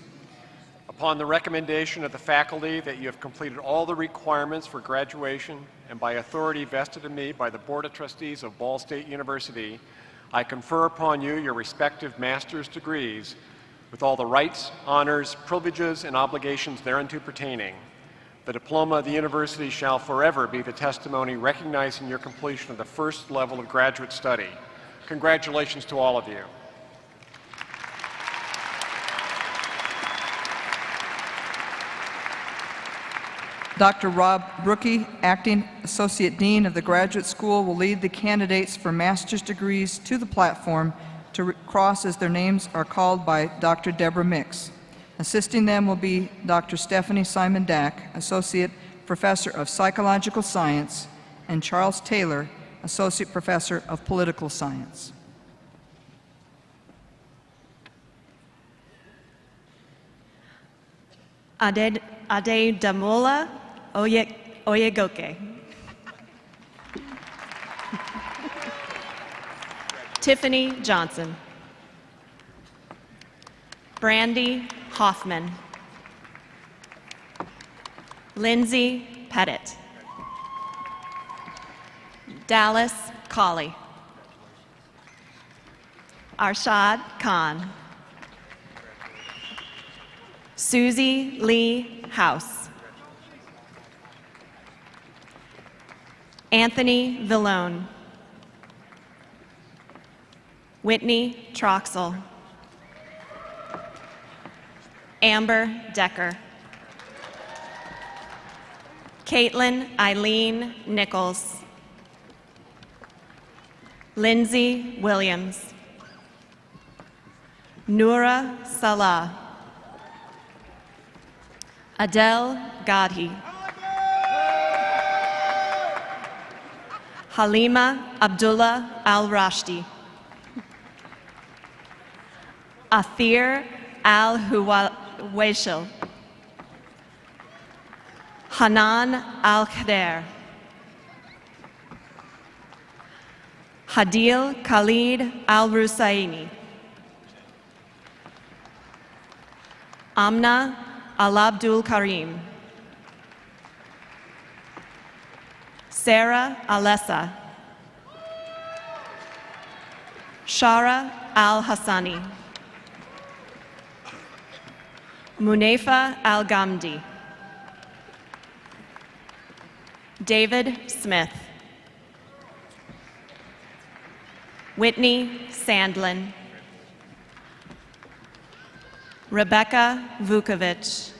Upon the recommendation of the faculty that you have completed all the requirements for graduation and by authority vested in me by the Board of Trustees of Ball State University, I confer upon you your respective master's degrees with all the rights, honors, privileges, and obligations thereunto pertaining. The diploma of the university shall forever be the testimony recognizing your completion of the first level of graduate study. Congratulations to all of you. Dr. Rob Brookie, Acting Associate Dean of the Graduate School, will lead the candidates for master's degrees to the platform to cross as their names are called by Dr. Deborah Mix. Assisting them will be Dr. Stephanie Simon Dack, Associate Professor of Psychological Science, and Charles Taylor, Associate Professor of Political Science. Adedamola Oyegoke. Tiffany Johnson. Brandy Hoffman. Lindsay Pettit. Dallas Colley. Arshad Khan. Susie Lee House. Anthony Villone. Whitney Troxel. Amber Decker. Caitlin Eileen Nichols. Lindsay Williams. Noura Salah. Adele Gadhi. Halima Abdullah Al-Rashdi. Athir Al-Huwaishil. Hanan Al-Khader. Hadil Khalid Al-Rusaini. Amna Al-Abdul Karim. Sarah Alessa. Shara Al-Hassani. Munefa Al-Gamdi. David Smith. Whitney Sandlin. Rebecca Vukovic.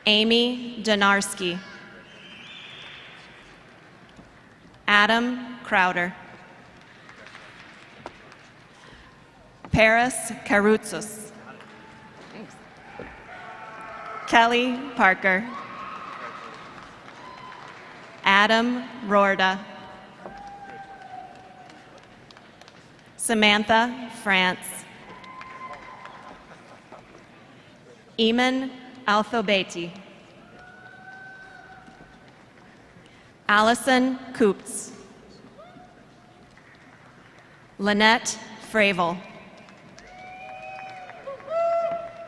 Amy Donarski. Adam Crowder. Paris Karoutsos. Kelly Parker. Adam Rorda. Samantha France. Eamon Althobeti. Allison Coops. Lynette Fravel.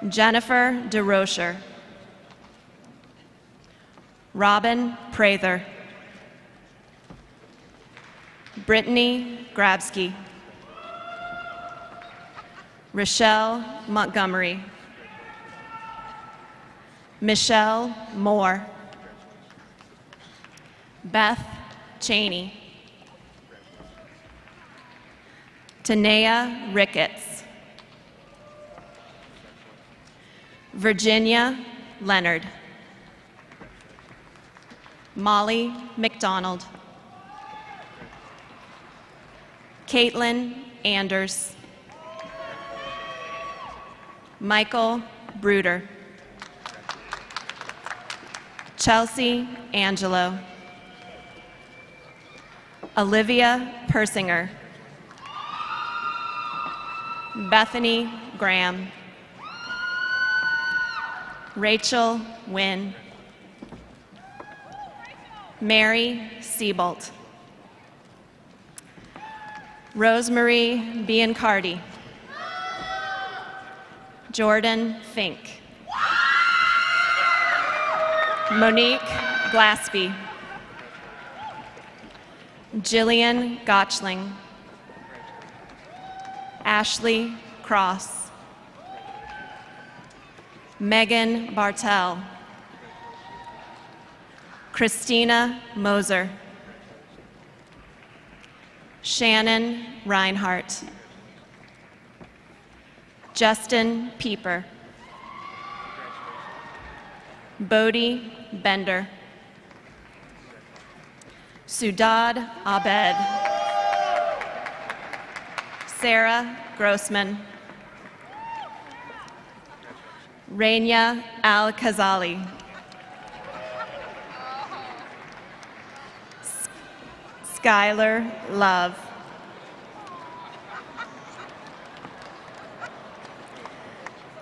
Jennifer DeRocher. Robin Prather. Brittany Grabsky. Rochelle Montgomery. Michelle Moore. Beth Cheney. Tanea Ricketts. Virginia Leonard. Molly McDonald. Caitlin Anders. Michael Bruder. Chelsea Angelo. Olivia Persinger. Bethany Graham. Rachel Wynn. Mary Siebolt. Rosemary Biancardi. Jordan Fink. Monique Glaspie. Jillian Gotchling. Ashley Cross. Megan Bartell. Christina Moser. Shannon Reinhart. Justin Pieper. Bodie Bender. Sudad Abed. Sarah Grossman. Rania Al-Khazali. Skylar Love.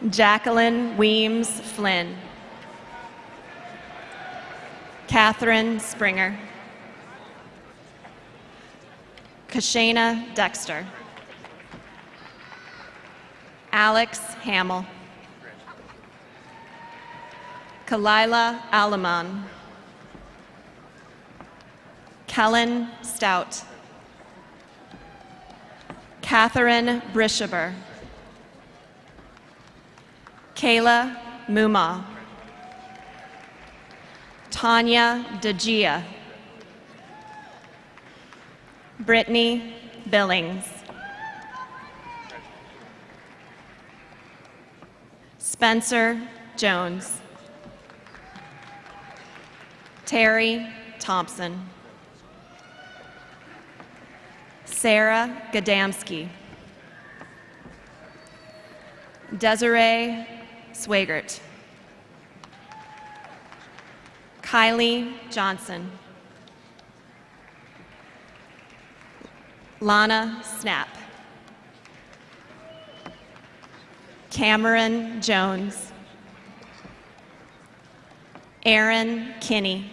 Jacqueline Weems Flynn. Catherine Springer. Kashana Dexter. Alex Hamill. Kalila Alaman. Kellen Stout. Catherine Brishaber. Kayla Muma. Tanya DeGia. Brittany Billings. Spencer Jones. Terry Thompson. Sarah Gadamski. Desiree Swagert. Kylie Johnson. Lana Snap. Cameron Jones. Aaron Kinney.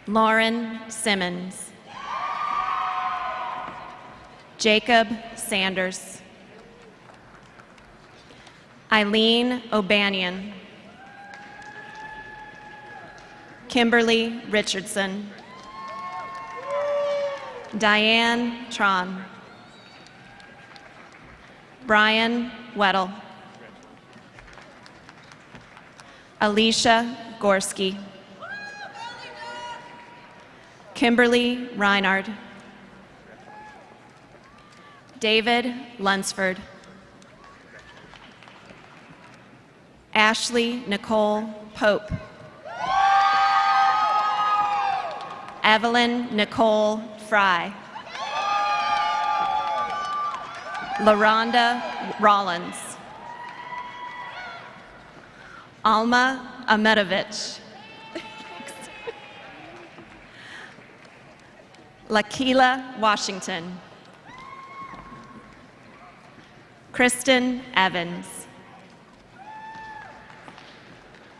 Lauren Simmons. Jacob Sanders. Eileen O'Banion. Kimberly Richardson. Diane Tron. Brian Weddle. Alicia Gorski. Kimberly Reinard. David Lunsford. Ashley Nicole Pope. Evelyn Nicole Fry. LaRonda Rollins. Alma Ahmedovich. Lakila Washington. Kristen Evans.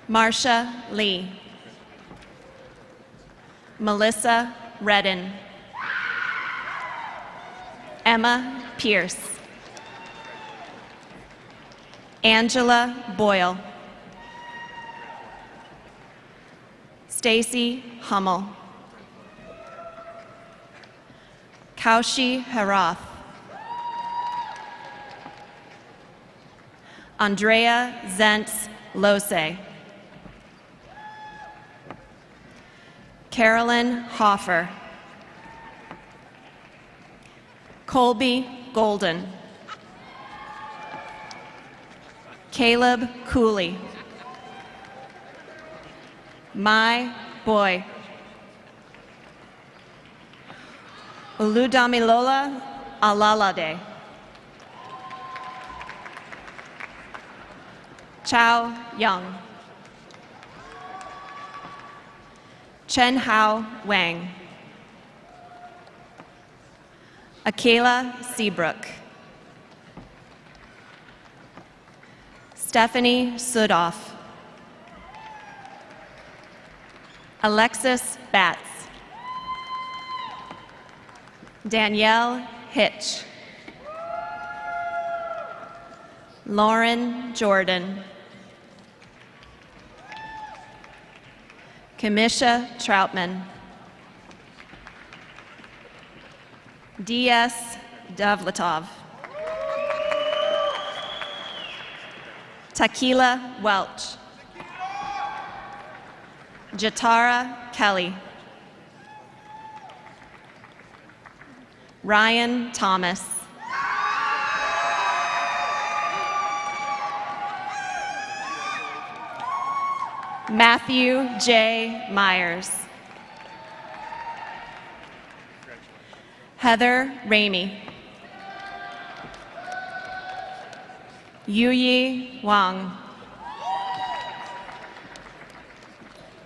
Marsha Lee. Melissa Redden. Emma Pierce. Angela Boyle. Stacy Hummel. Kaushi Harath. Andrea Zentz Lose. Carolyn Hoffer. Colby Golden. Caleb Cooley. Mai Boy. Oludamilola Alalade. Chao Young. Chen Hao Wang. Akela Seabrook. Stephanie Sudoff. Alexis Batts. Danielle Hitch. Lauren Jordan. Kamisha Troutman. D.S. Davlatov. Takila Welch. Jatara Kelly. Ryan Thomas. Matthew J. Myers. Heather Ramey. Yuyi Wang.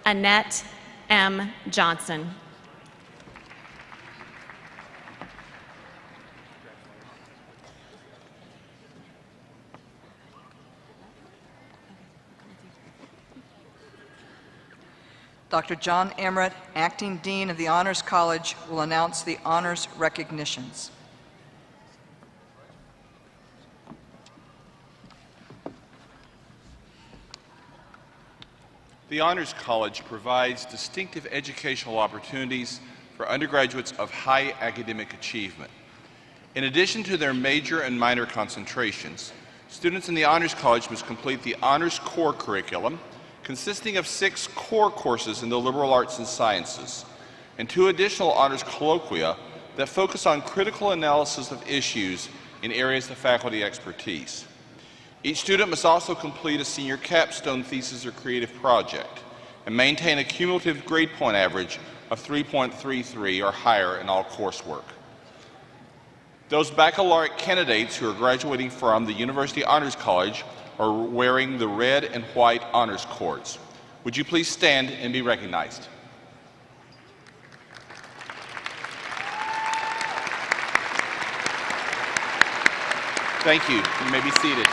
Annette M. Johnson. Dr. John Emmerich, Acting Dean of the Honors College, will announce the honors recognitions. The Honors College provides distinctive educational opportunities for undergraduates of high academic achievement. In addition to their major and minor concentrations, students in the Honors College must complete the Honors Core curriculum, consisting of 6 core courses in the liberal arts and sciences, and 2 additional honors colloquia that focus on critical analysis of issues in areas of faculty expertise. Each student must also complete a senior capstone thesis or creative project and maintain a cumulative grade point average of 3.33 or higher in all coursework. Those baccalaureate candidates who are graduating from the University Honors College are wearing the red and white honors cords. Would you please stand and be recognized? Thank you. You may be seated.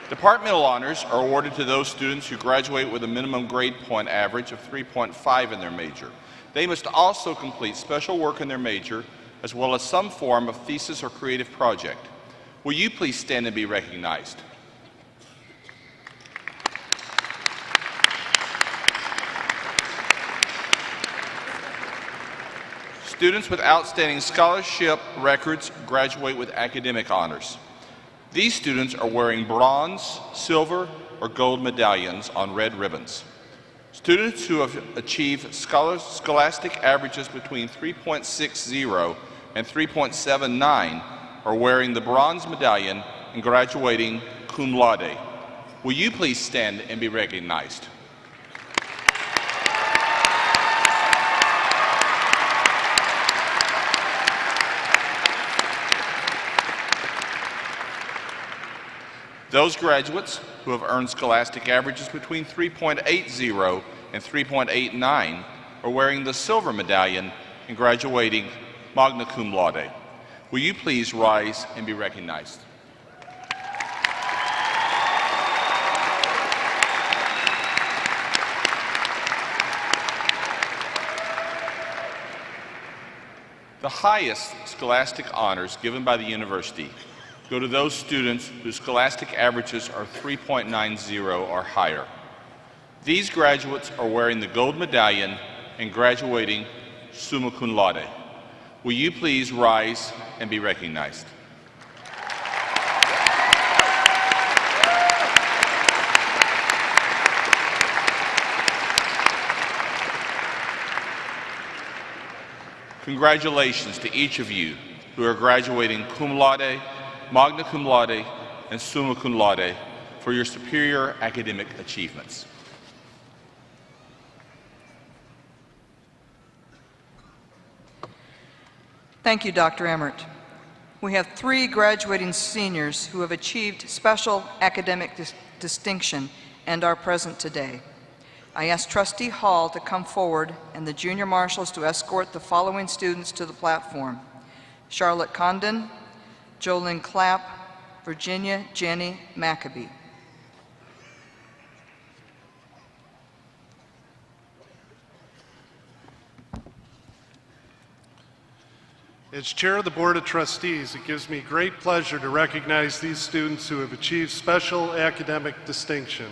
Departmental honors are awarded to those students who graduate with a minimum grade point average of 3.5 in their major. They must also complete special work in their major, as well as some form of thesis or creative project. Will you please stand and be recognized? Students with outstanding scholarship records graduate with academic honors. These students are wearing bronze, silver, or gold medallions on red ribbons. Students who have achieved scholastic averages between 3.60 and 3.79 are wearing the bronze medallion and graduating cum laude. Will you please stand and be recognized? Those graduates who have earned scholastic averages between 3.80 and 3.89 are wearing the silver medallion and graduating magna cum laude. Will you please rise and be recognized? The highest scholastic honors given by the university go to those students whose scholastic averages are 3.90 or higher. These graduates are wearing the gold medallion and graduating summa cum laude. Will you please rise and be recognized? Congratulations to each of you who are graduating cum laude, magna cum laude, and summa cum laude for your superior academic achievements. Thank you, Dr. Emmert. We have 3 graduating seniors who have achieved special academic distinction and are present today. I ask Trustee Hall to come forward and the junior marshals to escort the following students to the platform: Charlotte Condon, Jolynn Clapp, Virginia Jenny Maccabee. As Chair of the Board of Trustees, it gives me great pleasure to recognize these students who have achieved special academic distinction.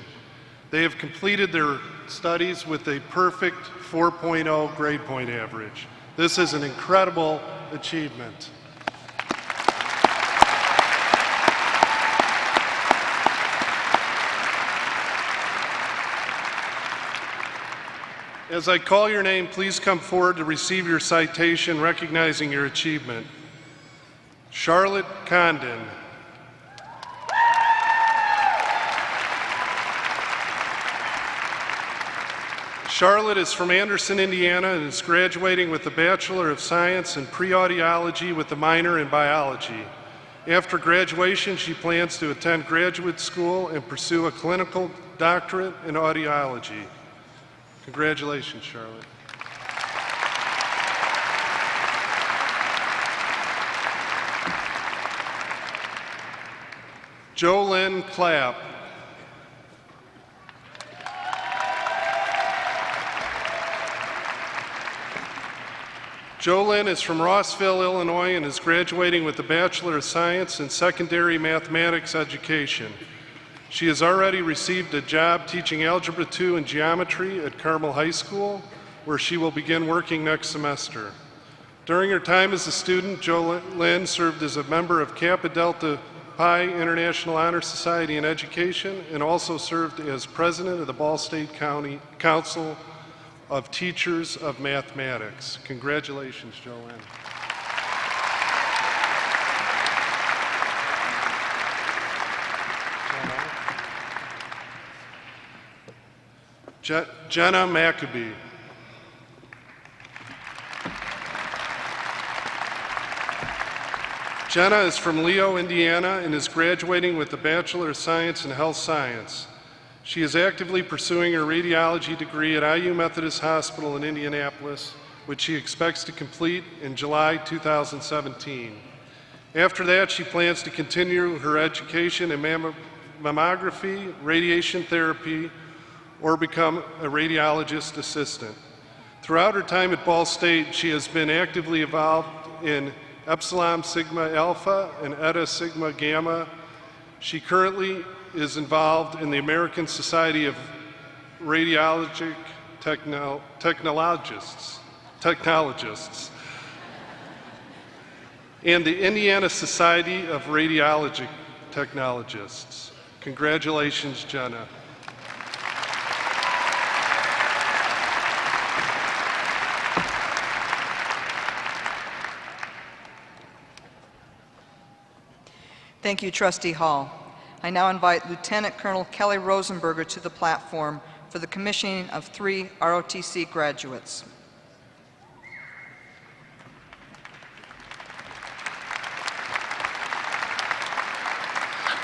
They have completed their studies with a perfect 4.0 grade point average. This is an incredible achievement. As I call your name, please come forward to receive your citation recognizing your achievement. Charlotte Condon. Charlotte is from Anderson, Indiana, and is graduating with a Bachelor of Science in Pre-Audiology with a minor in Biology. After graduation, she plans to attend graduate school and pursue a clinical doctorate in audiology. Congratulations, Charlotte. Jolynn Clapp. Jolynn is from Rossville, Illinois, and is graduating with a Bachelor of Science in Secondary Mathematics Education. She has already received a job teaching Algebra 2 and Geometry at Carmel High School, where she will begin working next semester. During her time as a student, Jolynn served as a member of Kappa Delta Pi International Honor Society in Education and also served as president of the Ball State County Council of Teachers of Mathematics. Congratulations, Jolynn. Jenna Maccabee. Jenna is from Leo, Indiana, and is graduating with a Bachelor of Science in Health Science. She is actively pursuing her radiology degree at IU Methodist Hospital in Indianapolis, which she expects to complete in July 2017. After that, she plans to continue her education in mammography, radiation therapy, or become a radiologist assistant. Throughout her time at Ball State, she has been actively involved in Epsilon Sigma Alpha and Eta Sigma Gamma. She currently is involved in the American Society of Radiologic Technologists and the Indiana Society of Radiologic Technologists. Congratulations, Jenna. Thank you, Trustee Hall. I now invite Lieutenant Colonel Kelly Rosenberger to the platform for the commissioning of 3 ROTC graduates.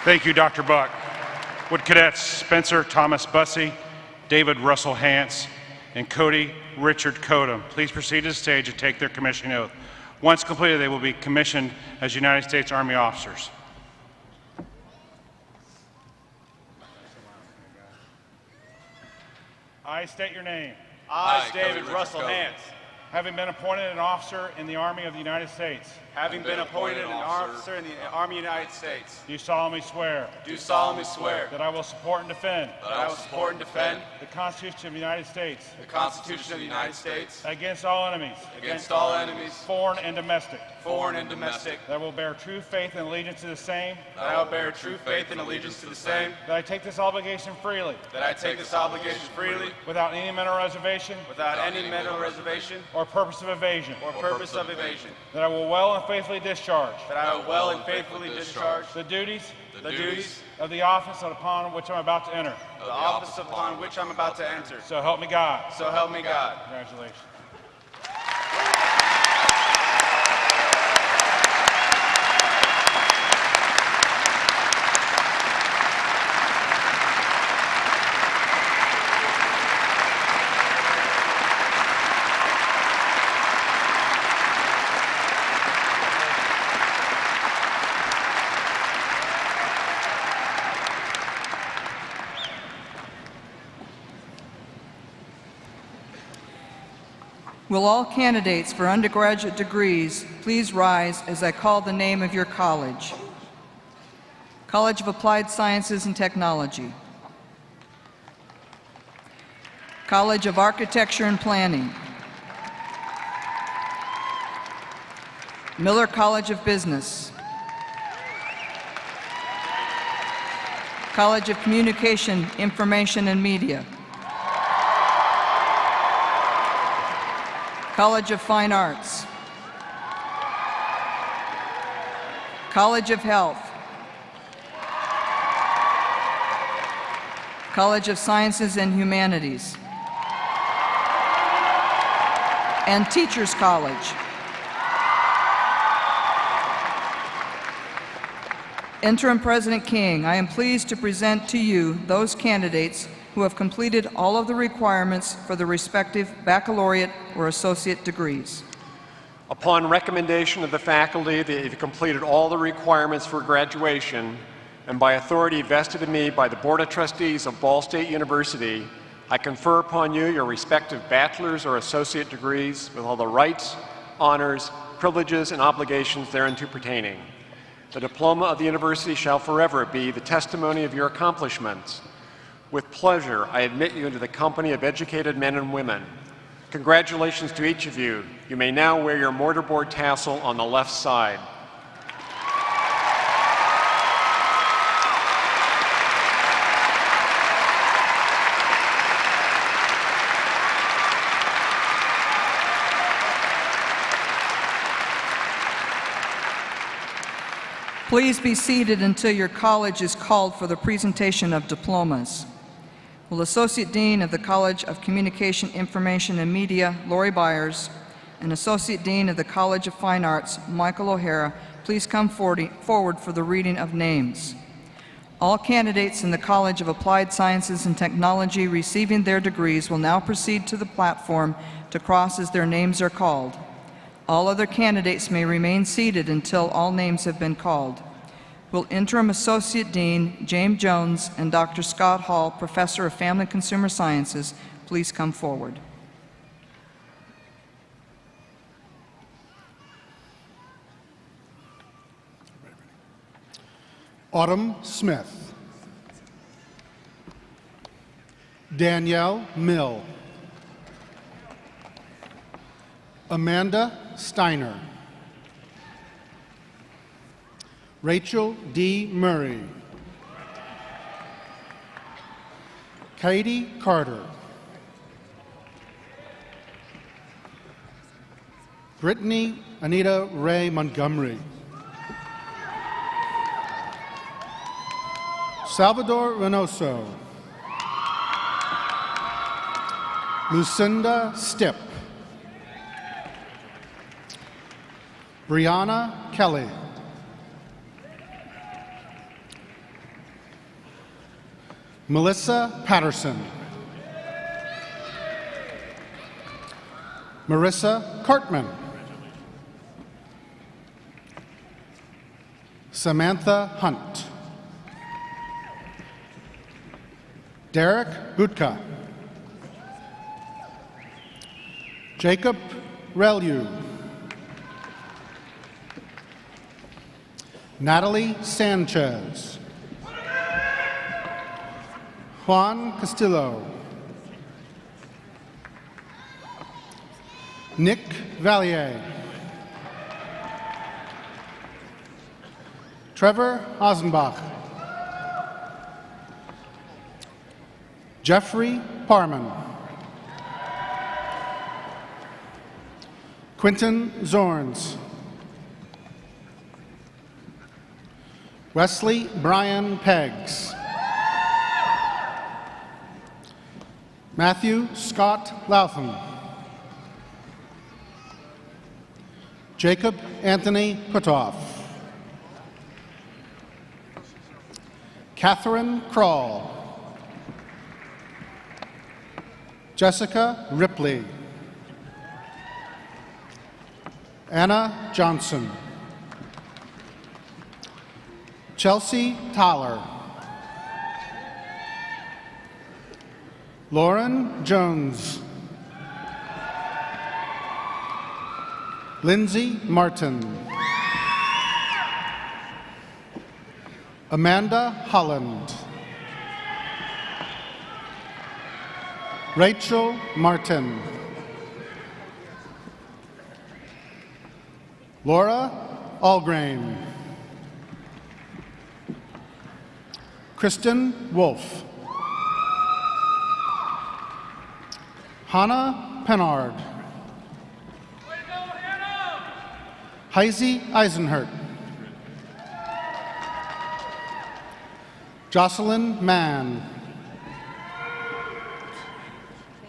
Thank you, Dr. Buck. Would Cadets Spencer Thomas Bussey, David Russell Hance, and Cody Richard Kodum please proceed to the stage and take their commissioning oath. Once completed, they will be commissioned as United States Army officers. I state your name. I, David Russell Hance, Having been appointed an officer in the Army of the United States, having been appointed an officer in the Army of the United States, do solemnly swear do solemnly swear that I will support and defend that I will support and defend the Constitution of the United States the Constitution of the United States against all enemies, against all enemies, foreign and domestic, foreign and domestic, that I will bear true faith and allegiance to the same, that I will bear true faith and allegiance to the same, that I take this obligation freely that I take this obligation freely without any mental reservation without any mental reservation or purpose of evasion, or purpose of evasion, that I will well and faithfully discharge that I will well and faithfully discharge the duties the duties of the office upon which I'm about to enter. of the office upon which I'm about to enter. So help me God. So help me God. Congratulations. Will all candidates for undergraduate degrees please rise as I call the name of your college? College of Applied Sciences and Technology. College of Architecture and Planning. Miller College of Business. College of Communication, Information and Media. College of Fine Arts. College of Health. College of Sciences and Humanities. And Teachers College. Interim President King, I am pleased to present to you those candidates who have completed all of the requirements for the respective baccalaureate or associate degrees. Upon recommendation of the faculty that you've completed all the requirements for graduation, and by authority vested in me by the Board of Trustees of Ball State University, I confer upon you your respective bachelor's or associate degrees with all the rights, honors, privileges, and obligations thereunto pertaining. The diploma of the university shall forever be the testimony of your accomplishments. With pleasure, I admit you into the company of educated men and women. Congratulations to each of you. You may now wear your mortarboard tassel on the left side. Please be seated until your college is called for the presentation of diplomas. Will Associate Dean of the College of Communication, Information and Media, Lori Byers, and Associate Dean of the College of Fine Arts, Michael O'Hara, please come forward for the reading of names. All candidates in the College of Applied Sciences and Technology receiving their degrees will now proceed to the platform to cross as their names are called. All other candidates may remain seated until all names have been called. Will Interim Associate Dean James Jones and Dr. Scott Hall, Professor of Family and Consumer Sciences, please come forward. Autumn Smith. Danielle Mill. Amanda Steiner. Rachel D. Murray. Katie Carter. Brittany Anita Ray Montgomery. Salvador Reynoso. Lucinda Stipp. Brianna Kelly. Melissa Patterson. Marissa Cartman. Samantha Hunt. Derek Gutka. Jacob Relu. Natalie Sanchez. Juan Castillo. Nick Valier. Trevor Osenbach. Jeffrey Parman. Quentin Zorns. Wesley Brian Peggs. Matthew Scott Latham. Jacob Anthony Putoff. Catherine Kroll. Jessica Ripley. Anna Johnson. Chelsea Tyler. Lauren Jones. Lindsay Martin. Amanda Holland. Rachel Martin. Laura Algrain. Kristen Wolf. Hannah Pennard. Heisey Eisenhert. Jocelyn Mann.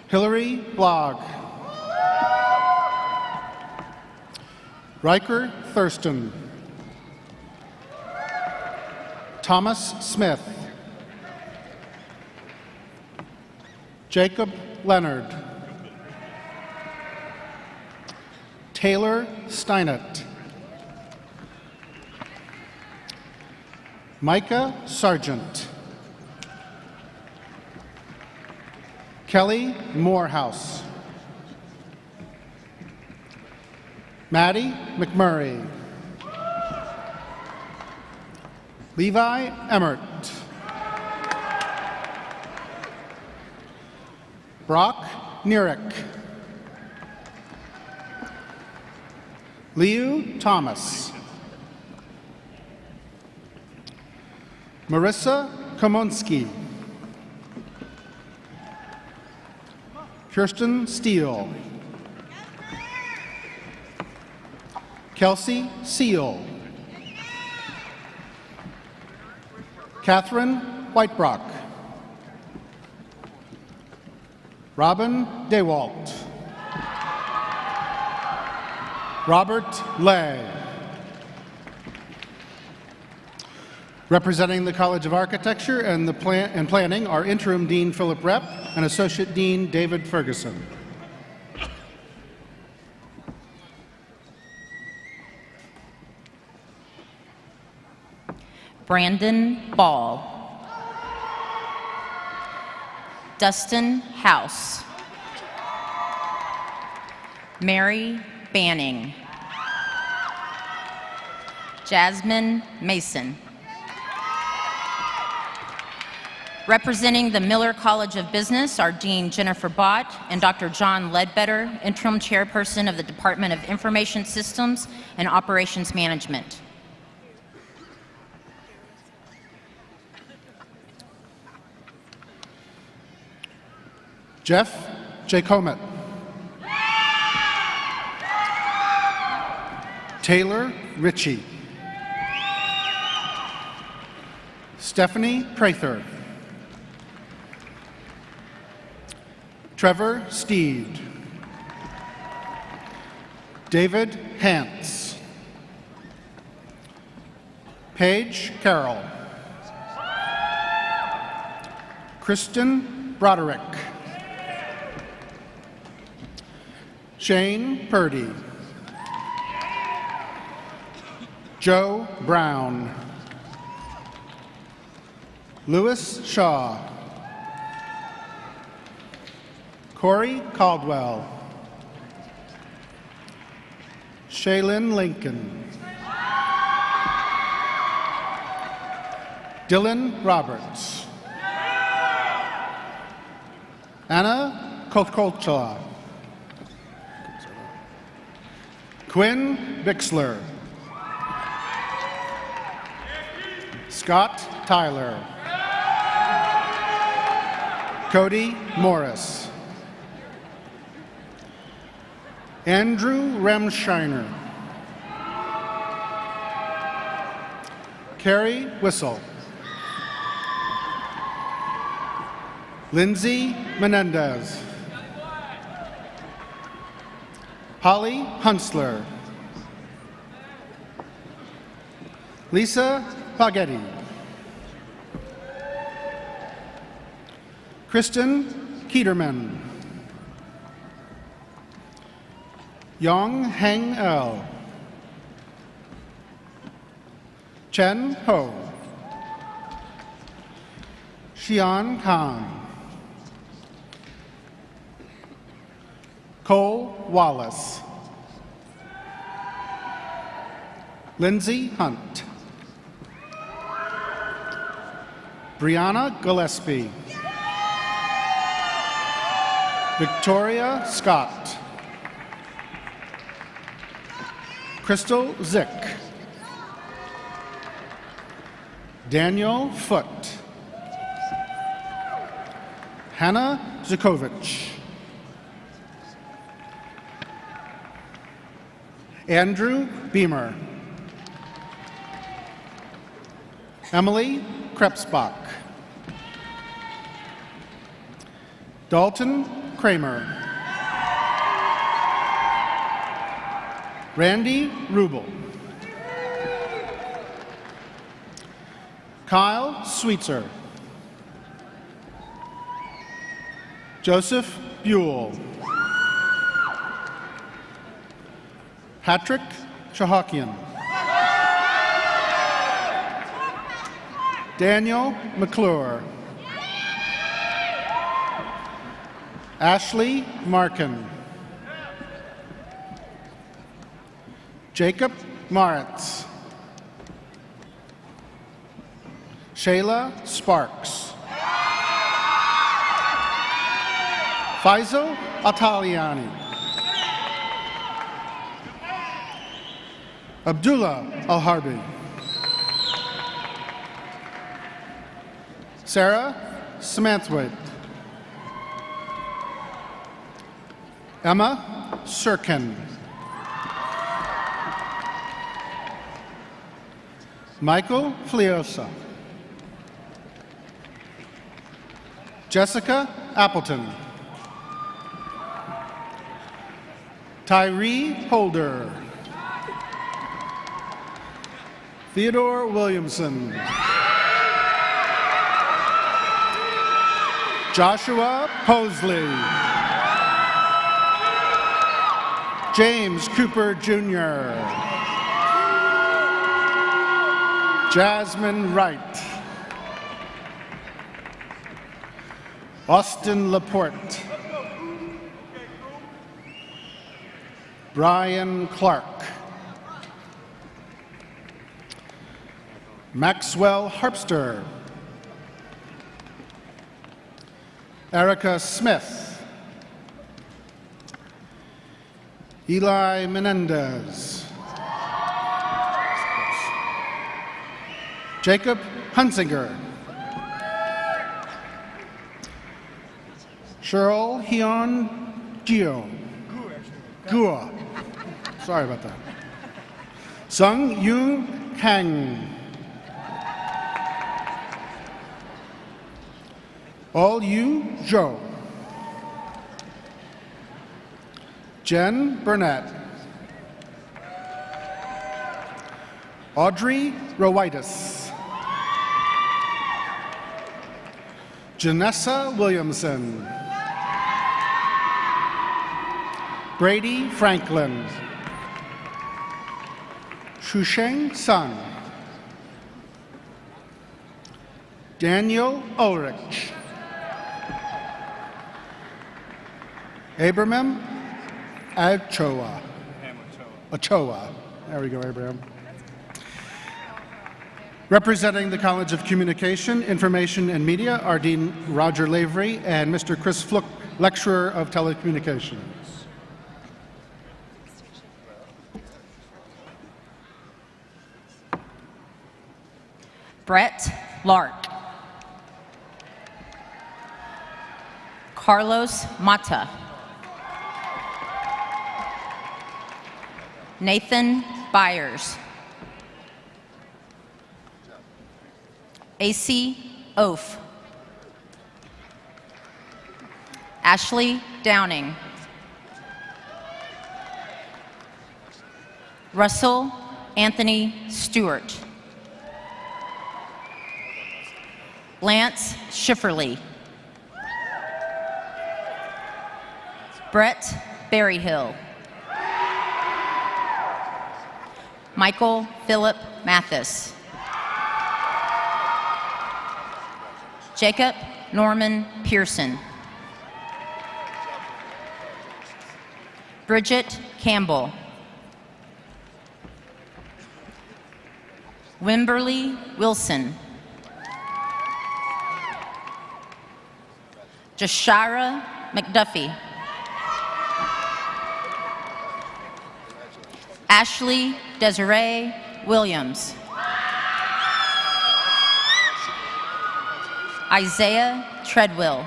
Hillary Blogg. Riker Thurston. Thomas Smith. Jacob Leonard. Taylor Steinert. Micah Sargent. Kelly Morehouse. Maddie McMurray. Levi Emmert. Brock Nierek. Liu Thomas. Marissa Komonsky. Kirsten Steele. Kelsey Seal. Catherine Whitebrock. Robin DeWalt. Robert Lay. Representing the College of Architecture and Planning are Interim Dean Philip Repp and Associate Dean David Ferguson. Brandon Ball. Dustin House. Mary Banning. Jasmine Mason. Representing the Miller College of Business are Dean Jennifer Bott and Dr. John Ledbetter, Interim Chairperson of the Department of Information Systems and Operations Management. Jeff Jacomet. Taylor Ritchie. Stephanie Prather. Trevor Steed. David Hance. Paige Carroll. Kristen Broderick. Shane Purdy. Joe Brown. Lewis Shaw, Corey Caldwell, Shaylin Lincoln, Dylan Roberts, Anna Kolkolchala, Quinn Bixler, Scott Tyler, Cody Morris, Andrew Remshiner, Carrie Whistle, Lindsay Menendez, Holly Huntsler, Lisa Paghetti, Kristen Keederman, Yong Heng El, Chen Ho, Xian Khan, Cole Wallace, Lindsay Hunt, Brianna Gillespie, Victoria Scott, Crystal Zick, Daniel Foote, Hannah Zukovich, Andrew Beamer, Emily Krebsbach, Dalton Kramer, Randy Rubel, Kyle Sweetser, Joseph Buell, Patrick Chahakian, Daniel McClure, Ashley Markin, Jacob Moritz, Shayla Sparks, Faizo Ataliani, Abdullah Al-Harbi, Sarah Samanthwaite, Emma Sirkin, Michael Fliosa, Jessica Appleton, Tyree Holder, Theodore Williamson, Joshua Posley, James Cooper Jr., Jasmine Wright, Austin Laporte, Brian Clark, Maxwell Harpster, Erica Smith, Eli Menendez, Jacob Hunsinger, Cheryl Hyun Gio, Gua, sorry about that, Sung Yoon Kang, All You Zhou, Jen Burnett, Audrey Rowitis, Janessa Williamson, Brady Franklin, Shusheng Sun, Daniel Ulrich. Abraham Ochoa. Ochoa. There we go, Abraham. Representing the College of Communication, Information, and Media are Dean Roger Lavery and Mr. Chris Fluke, Lecturer of Telecommunications. Brett Lark. Carlos Mata. Nathan Byers. AC Oaf. Ashley Downing. Russell Anthony Stewart. Lance Schifferly. Brett Berryhill. Michael Philip Mathis. Jacob Norman Pearson. Bridget Campbell. Wimberly Wilson. Jashara McDuffie. Ashley Desiree Williams. Isaiah Treadwell.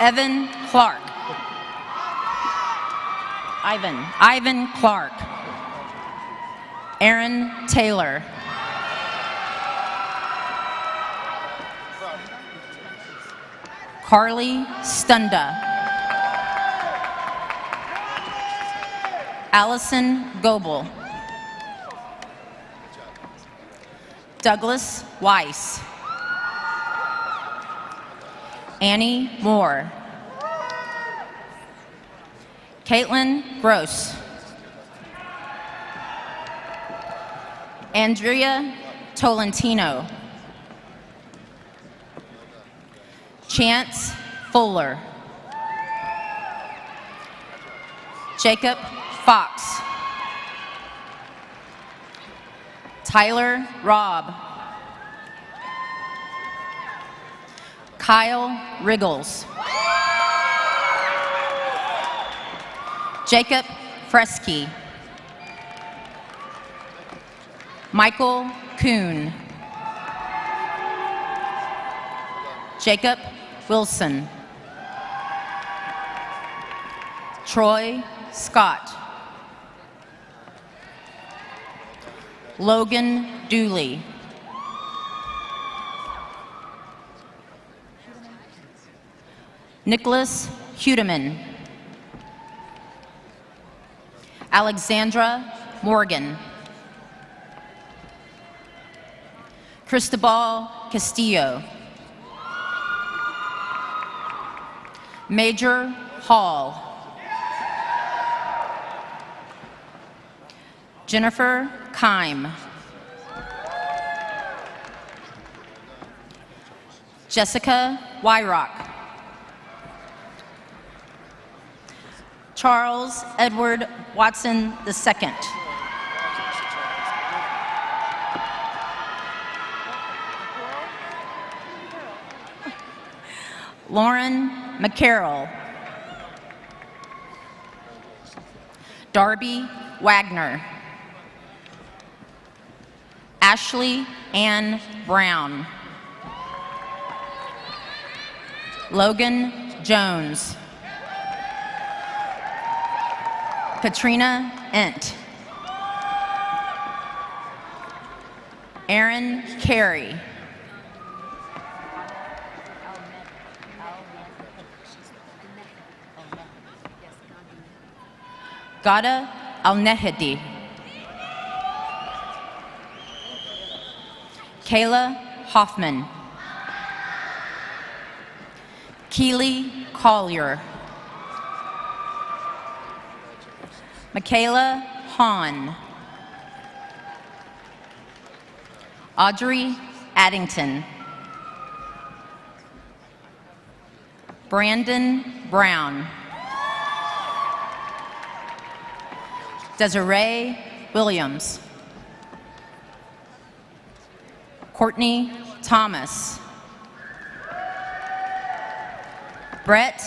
Evan Clark. Ivan Clark. Aaron Taylor. Carly Stunda. Allison Goebel. Douglas Weiss. Annie Moore. Caitlin Gross. Andrea Tolentino. Chance Fuller. Jacob Fox. Tyler Robb. Kyle Riggles. Jacob Fresky. Michael Kuhn. Jacob Wilson. Troy Scott. Logan Dooley. Nicholas Hudeman. Alexandra Morgan. Cristobal Castillo. Major Hall. Jennifer Kime. Jessica Wyrock. Charles Edward Watson II. Lauren McCarroll. Darby Wagner. Ashley Ann Brown. Logan Jones. Katrina Ent. Aaron Carey. Gada Al-Nehedi. Kayla Hoffman. Keely Collier. Michaela Hahn. Audrey Addington. Brandon Brown. Desiree Williams. Courtney Thomas. Brett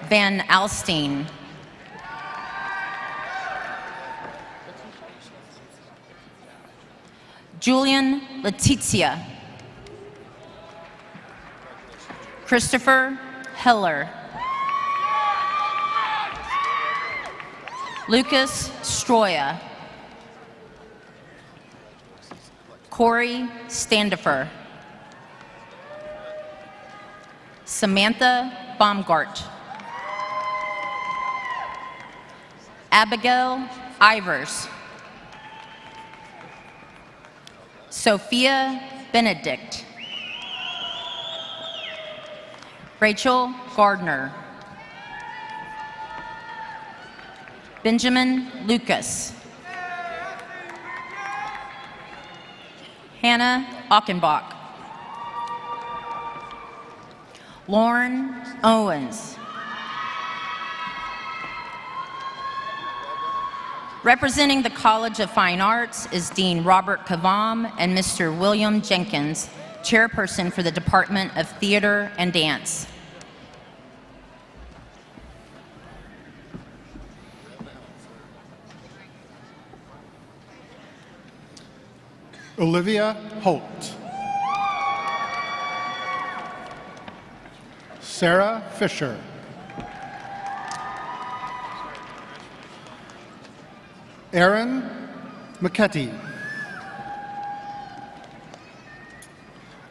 Van Alstein. Julian Letizia. Christopher Heller. Lucas Stroya. Corey Standifer. Samantha Baumgart. Abigail Ivers. Sophia Benedict. Rachel Gardner. Benjamin Lucas. Hannah Achenbach. Lauren Owens. Representing the College of Fine Arts is Dean Robert Kavam and Mr. William Jenkins, Chairperson for the Department of Theater and Dance. Olivia Holt. Sarah Fisher. Aaron McKetty.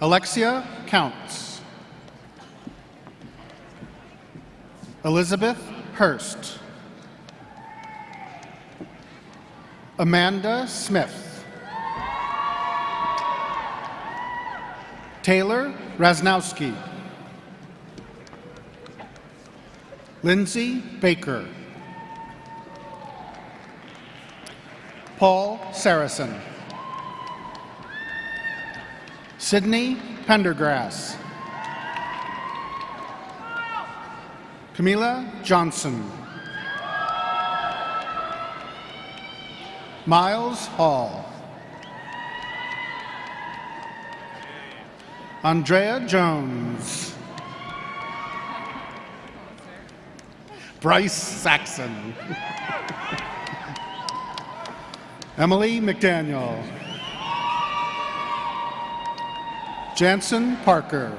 Alexia Counts. Elizabeth Hurst. Amanda Smith. Taylor Rasnowski. Lindsay Baker. Paul Saracen. Sydney Pendergrass. Camila Johnson. Miles Hall. Andrea Jones. Bryce Saxon. Emily McDaniel. Jansen Parker.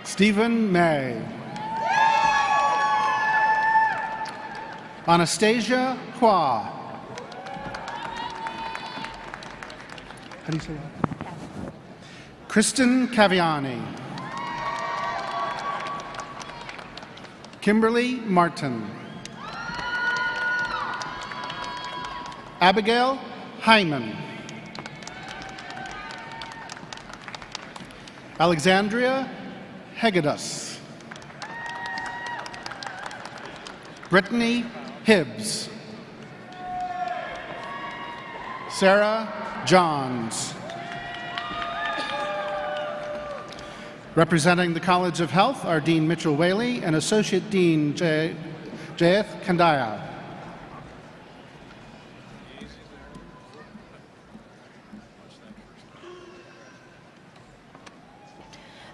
Stephen May. Anastasia Hua. How do you say that? Kristen Caviani. Kimberly Martin. Abigail Hyman. Alexandria Hegedus. Brittany Hibbs. Sarah Johns. Representing the College of Health are Dean Mitchell Whaley and Associate Dean Jayeth Kandaya.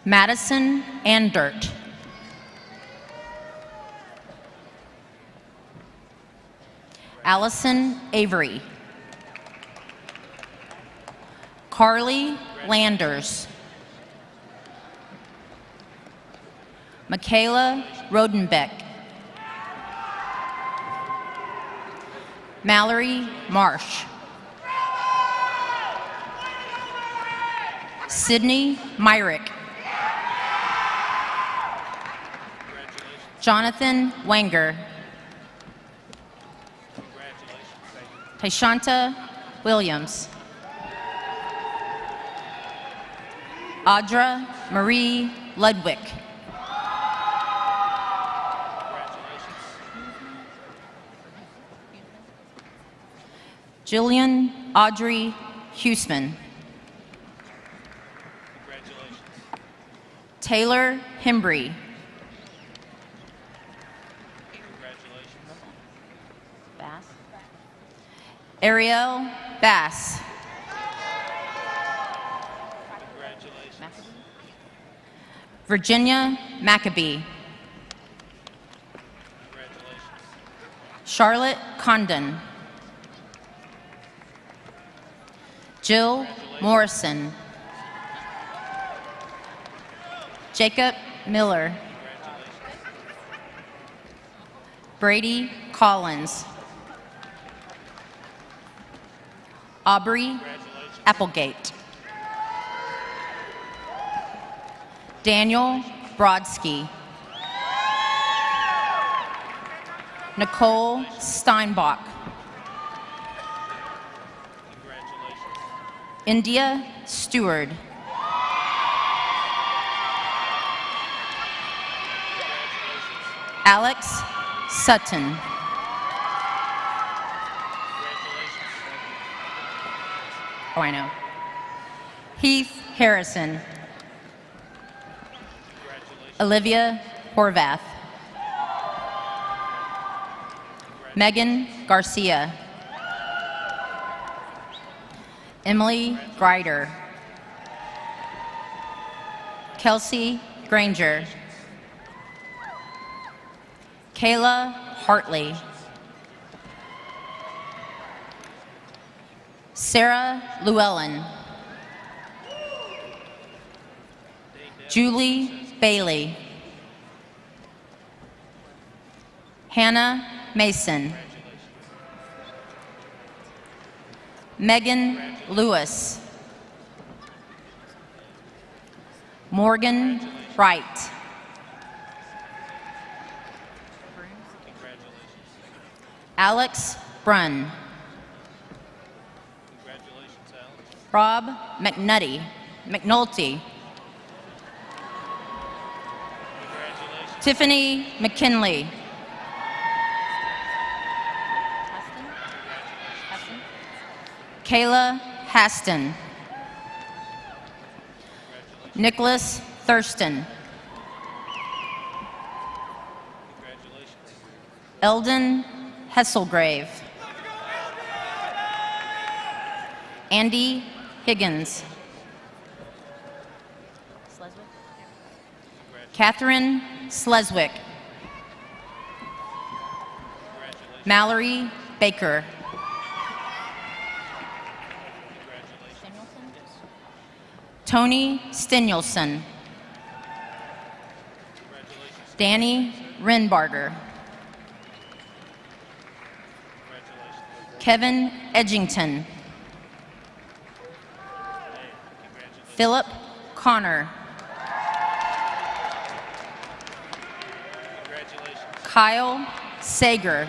Madison Andert. Allison Avery. Carly Landers. Michaela Rodenbeck. Mallory Marsh. Sydney Myrick. Jonathan Wenger. Taishanta Williams. Audra Marie Ludwig. Jillian Audrey Huseman. Taylor Hembry. Bass. Ariel Bass. Virginia Maccabee. Charlotte Condon. Jill Morrison. Jacob Miller. Brady Collins. Aubrey Applegate. Daniel Brodsky. Nicole Steinbach. India Stewart. Alex Sutton. Oh, I know. Heath Harrison. Olivia Horvath. Megan Garcia. Emily Grider. Kelsey Granger. Kayla Hartley. Sarah Llewellyn. Julie Bailey. Hannah Mason. Megan Lewis. Morgan Wright. Alex Brunn. Rob McNulty. Tiffany McKinley. Kayla Haston. Nicholas Thurston. Eldon Hesselgrave. Andy Higgins. Catherine Sleswick. Mallory Baker. Tony Stenulson. Danny Renbarger. Kevin Edgington. Philip Connor. Kyle Sager.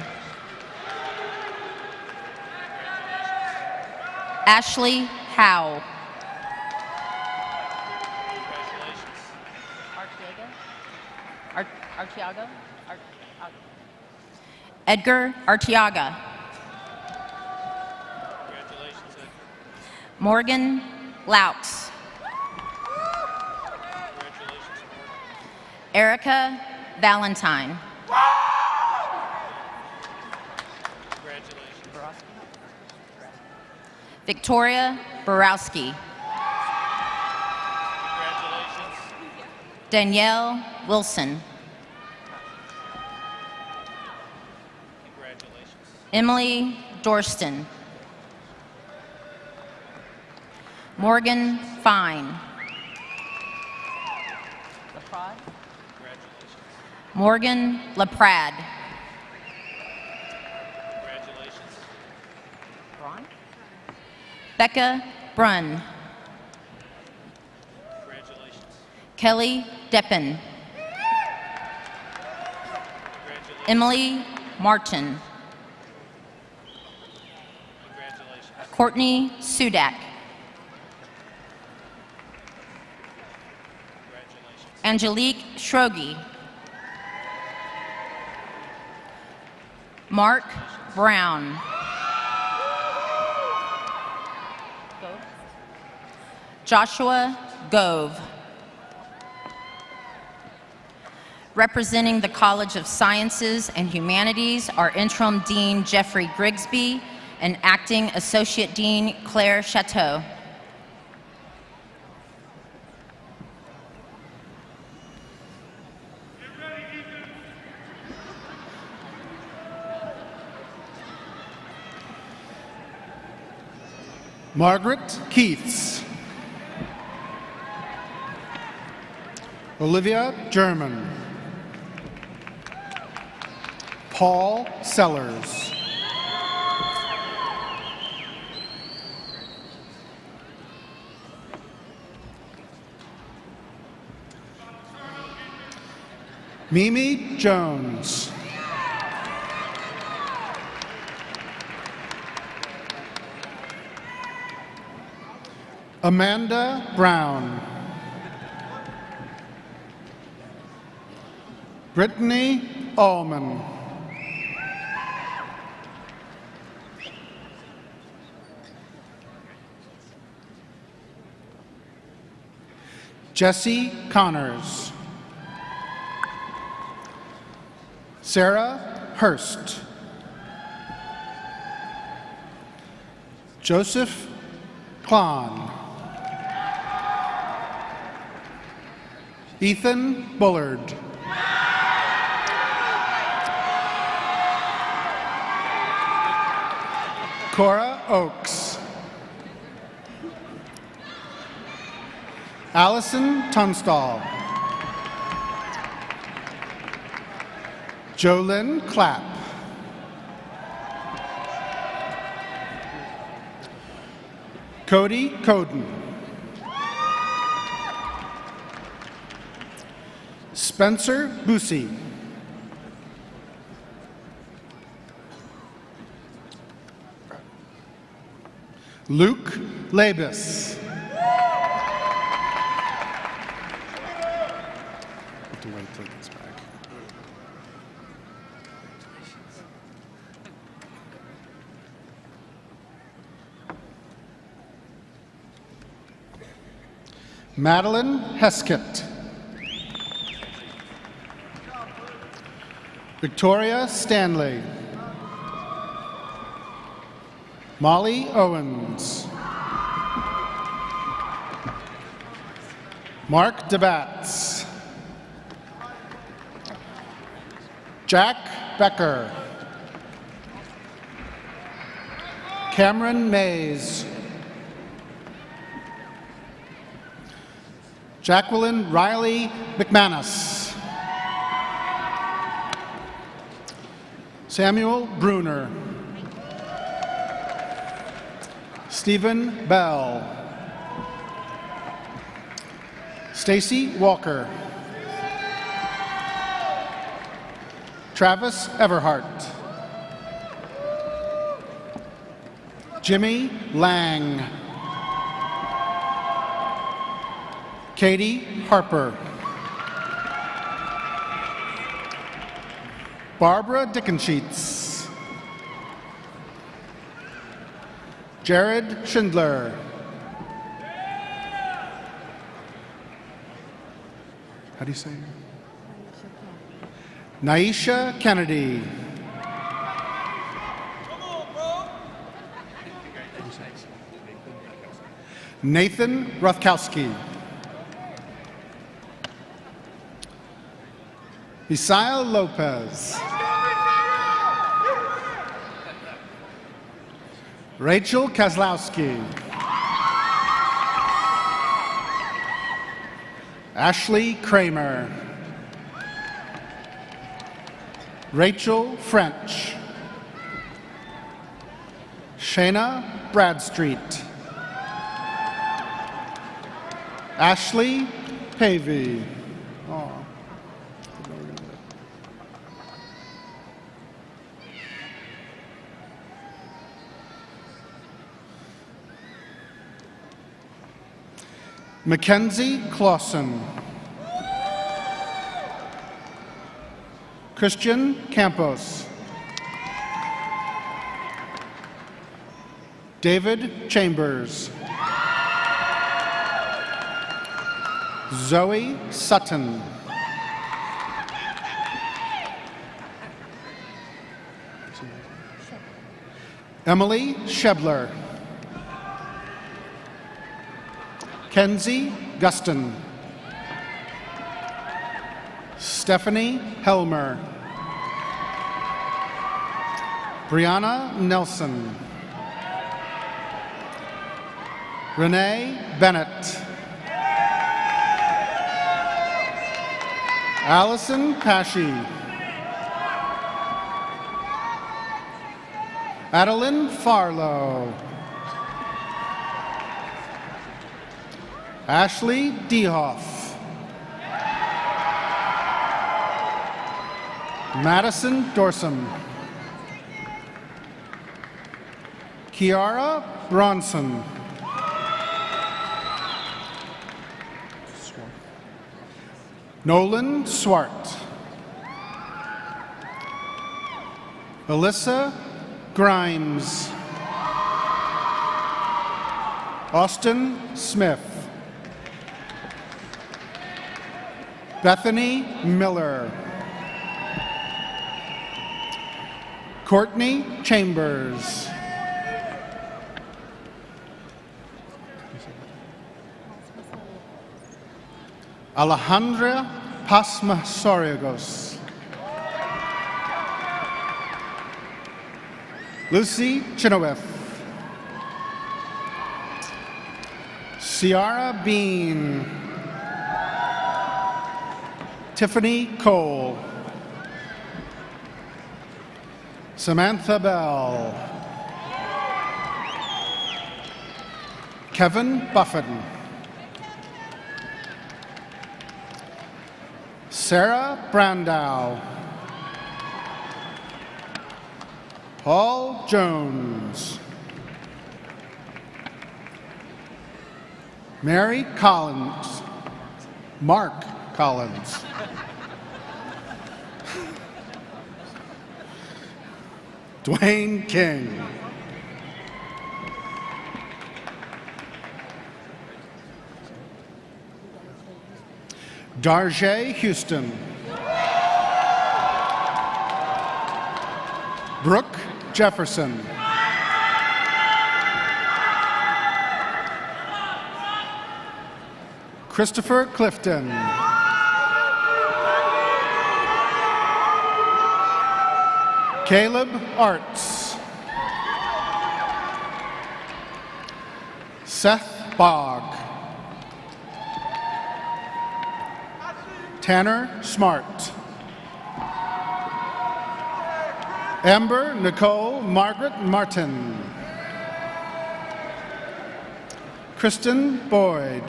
Ashley Howe. Artiaga? Edgar Artiaga. Morgan Laux. Erica Valentine. Victoria Borowski. Danielle Wilson. Emily Dorston. Morgan Fine. Morgan LaPrade. Becca Brunn. Kelly Deppen. Emily Martin. Courtney Sudak. Angelique Schrogi. Mark Brown. Joshua Gove. Representing the College of Sciences and Humanities are Interim Dean Jeffrey Grigsby and Acting Associate Dean Claire Chateau. Margaret Keiths. Olivia German. Paul Sellers. Mimi Jones. Amanda Brown. Brittany Allman. Jesse Connors. Sarah Hurst. Joseph Klon. Ethan Bullard. Cora Oakes. Allison Tunstall. Jolyn Clapp. Cody Coden. Spencer Busey. Luke Labus. Have to wait till it gets back. Madeline Heskett. Victoria Stanley. Molly Owens. Mark DeBatz. Jack Becker. Cameron Mays. Jacqueline Riley McManus. Samuel Bruner. Stephen Bell. Stacy Walker. Travis Everhart. Jimmy Lang. Katie Harper. Barbara Dickensheets. Jared Schindler. How do you say it? Naisha Kennedy. Nathan Rothkowski. Isaiah Lopez. Rachel Kozlowski. Ashley Kramer. Rachel French. Shayna Bradstreet. Ashley Pavey. Oh. Mackenzie Clausen. Christian Campos. David Chambers. Zoe Sutton. Emily Shebler. Kenzie Guston. Stephanie Helmer. Brianna Nelson. Renee Bennett. Allison Pashy. Adeline Farlow. Ashley Dehoff. Madison Dorsum. Kiara Bronson. Nolan Swart. Alyssa Grimes. Austin Smith. Bethany Miller. Courtney Chambers. Alejandra Pasmasoriagos. Lucy Chenoweth. Ciara Bean. Tiffany Cole. Samantha Bell. Kevin Buffin. Sarah Brandow. Paul Jones. Mary Collins. Mark Collins. Dwayne King. Darjay Houston. Brooke Jefferson. Christopher Clifton. Caleb Arts. Seth Bogg. Tanner Smart. Amber Nicole Margaret Martin. Kristen Boyd.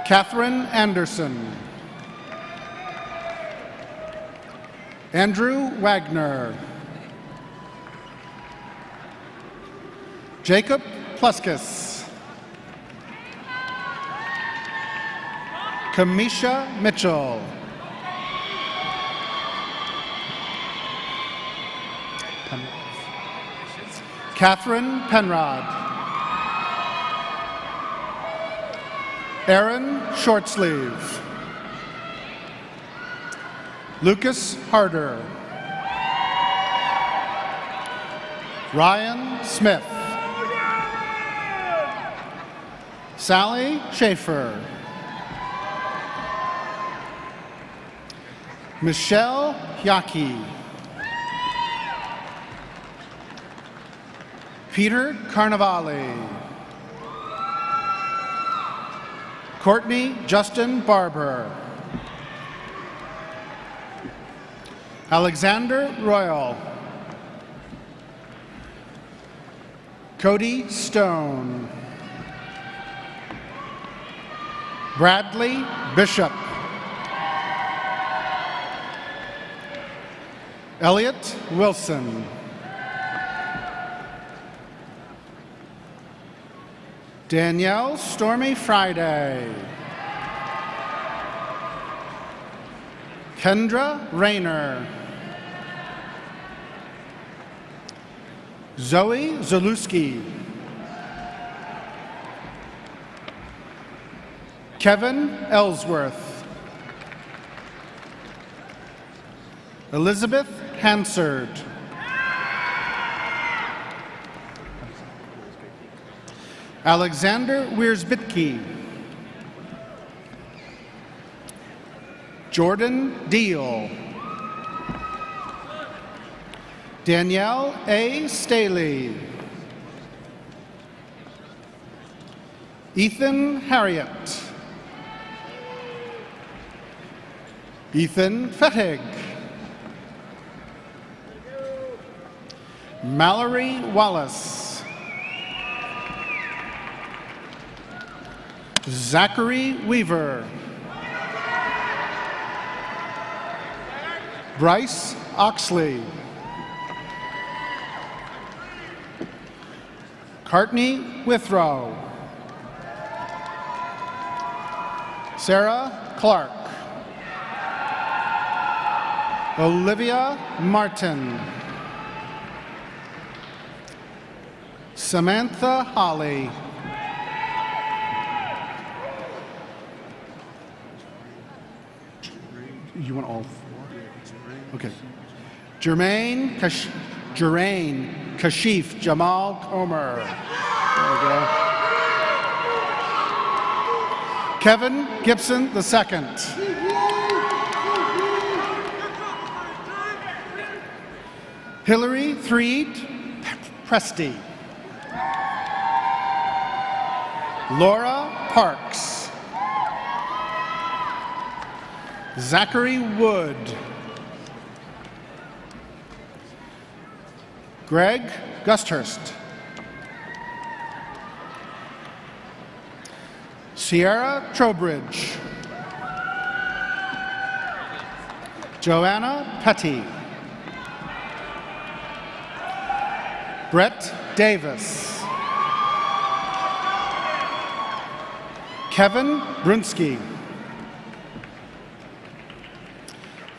Catherine Anderson. Andrew Wagner. Jacob Pluskis. Kamisha Mitchell. Catherine Penrod. Aaron Shortsleeve. Lucas Harder. Ryan Smith. Sally Schaefer. Michelle Yaki. Peter Carnavale. Courtney Justin Barber. Alexander Royal. Cody Stone. Bradley Bishop. Elliot Wilson. Danielle Stormy Friday. Kendra Rayner. Zoe Zaluski. Kevin Ellsworth. Elizabeth Hansard. Alexander Wiersbitke. Jordan Deal. Danielle A. Staley. Ethan Harriet. Ethan Fettig. Mallory Wallace. Zachary Weaver. Bryce Oxley. Courtney Withrow. Sarah Clark. Olivia Martin. Samantha Holly. You want all four? Okay. Jermaine Kashif Jamal Comer. There we go. Kevin Gibson II. Hillary Threed Presti. Laura Parks. Zachary Wood. Greg Gusthurst. Sierra Trowbridge. Joanna Petty. Brett Davis. Kevin Brunsky.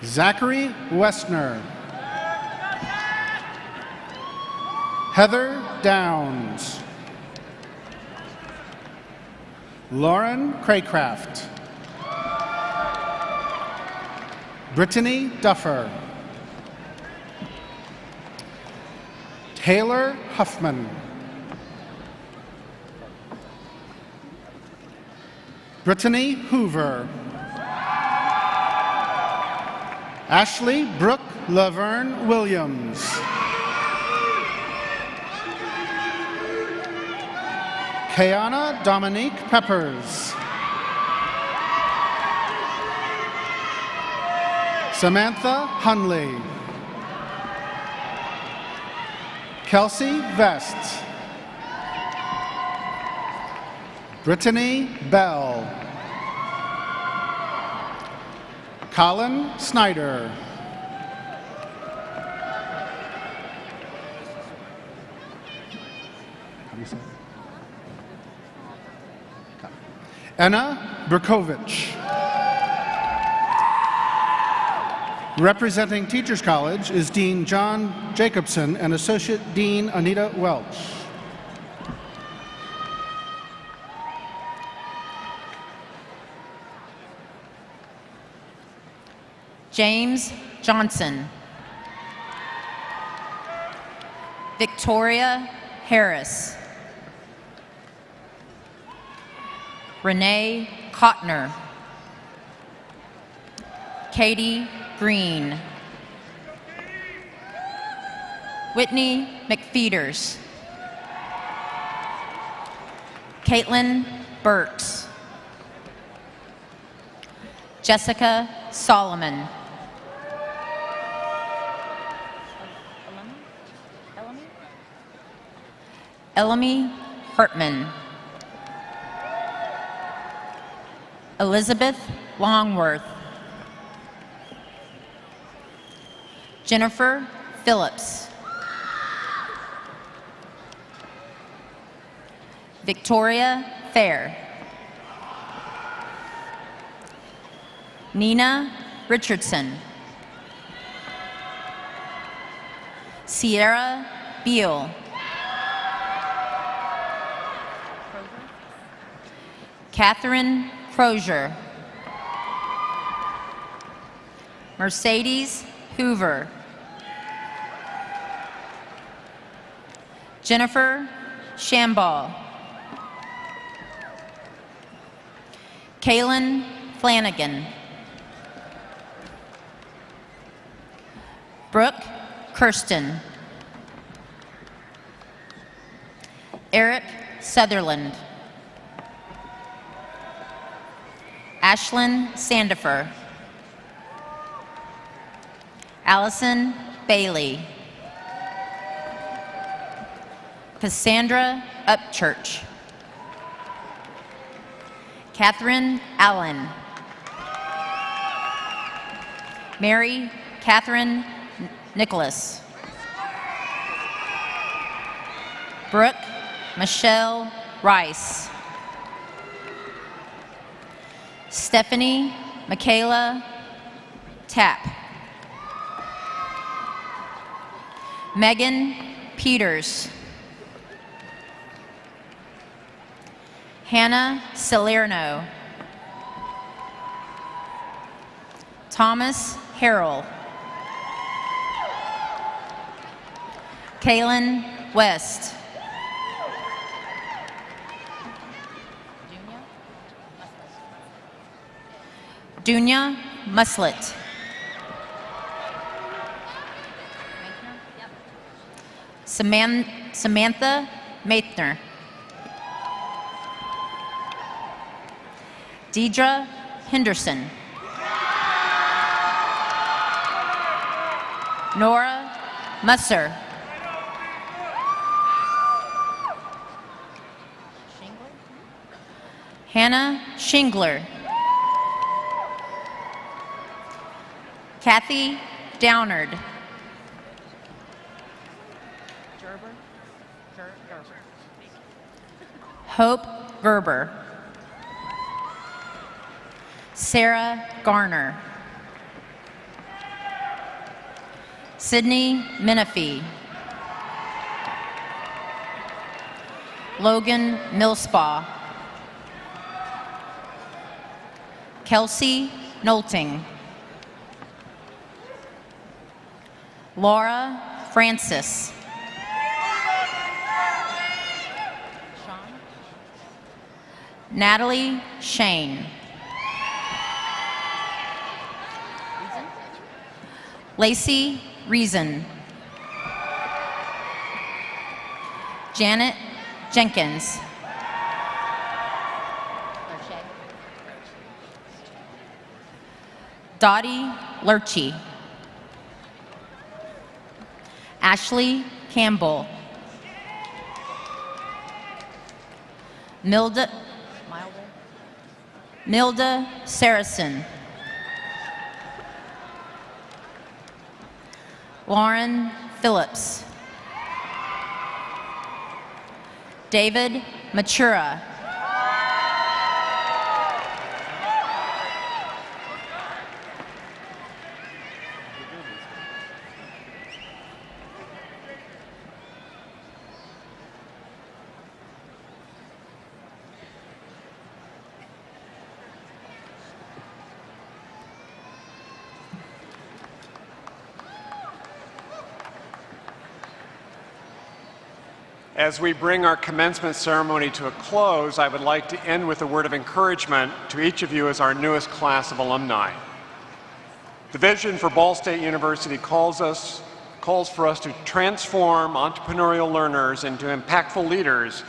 Zachary Westner. Heather Downs. Lauren Craycraft. Brittany Duffer. Taylor Huffman. Brittany Hoover. Ashley Brooke Laverne Williams. Kayana Dominique Peppers. Samantha Hunley. Kelsey Vest. Brittany Bell. Colin Snyder. How do you say it? Anna Berkovich. Representing Teachers College is Dean John Jacobson and Associate Dean Anita Welch. James Johnson. Victoria Harris. Renee Kottner. Katie Green. Whitney McFeeters. Caitlin Burks. Jessica Solomon. Elamy Hartman. Elizabeth Longworth. Jennifer Phillips. Victoria Fair. Nina Richardson. Sierra Beal. Catherine Crozier. Mercedes Hoover. Jennifer Shamball. Kaylin Flanagan. Brooke Kirsten. Eric Sutherland. Ashlyn Sandifer. Allison Bailey. Cassandra Upchurch. Catherine Allen. Mary Catherine Nicholas. Brooke Michelle Rice. Stephanie Michaela Tapp. Megan Peters. Hannah Salerno. Thomas Harrell. Kaylin West. Dunya Muslet. Samantha Maithner. Deidre Henderson. Nora Musser. Hannah Shingler. Kathy Downard. Hope Gerber. Sarah Garner. Sydney Menifee. Logan Millspaw. Kelsey Nolting. Laura Francis. Natalie Shane. Lacey Reason. Janet Jenkins. Dottie Lurchie. Ashley Campbell. Milda Saracen. Lauren Phillips. David Matura. As we bring our commencement ceremony to a close, I would like to end with a word of encouragement to each of you as our newest class of alumni. The vision for Ball State University calls for us to transform entrepreneurial learners into impactful leaders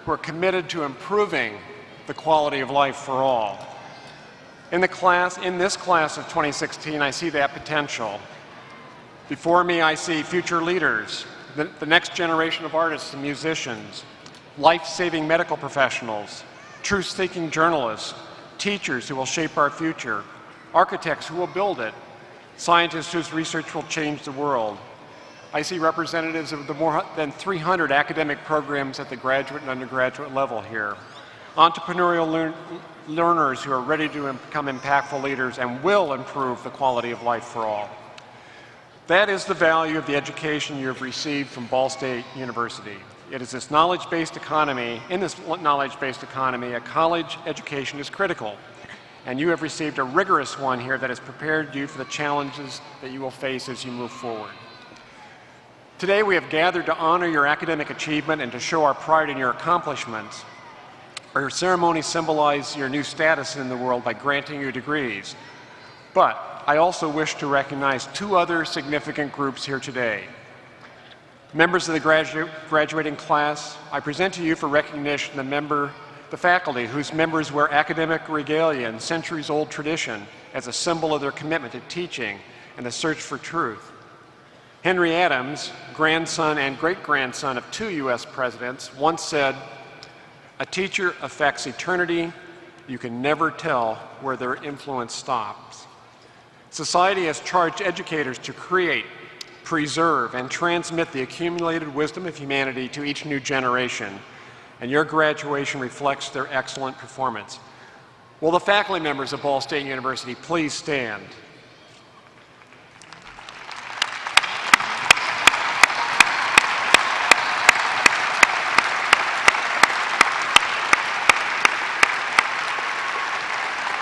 who are committed to improving the quality of life for all. In this class of 2016, I see that potential. Before me, I see future leaders, the next generation of artists and musicians, life-saving medical professionals, truth-seeking journalists, teachers who will shape our future, architects who will build it, scientists whose research will change the world. I see representatives of the more than 300 academic programs at the graduate and undergraduate level here, entrepreneurial learners who are ready to become impactful leaders and will improve the quality of life for all. That is the value of the education you have received from Ball State University. It is this knowledge-based economy, a college education is critical. and you have received a rigorous one here that has prepared you for the challenges that you will face as you move forward. Today we have gathered to honor your academic achievement and to show our pride in your accomplishments. Our ceremony symbolizes your new status in the world by granting you degrees. But I also wish to recognize two other significant groups here today. Members of the graduating class, I present to you for recognition the faculty whose members wear academic regalia and centuries-old tradition as a symbol of their commitment to teaching and the search for truth. Henry Adams, grandson and great-grandson of 2 U.S. presidents, once said, "A teacher affects eternity. You can never tell where their influence stops." Society has charged educators to create, preserve, and transmit the accumulated wisdom of humanity to each new generation, and your graduation reflects their excellent performance. Will the faculty members of Ball State University please stand?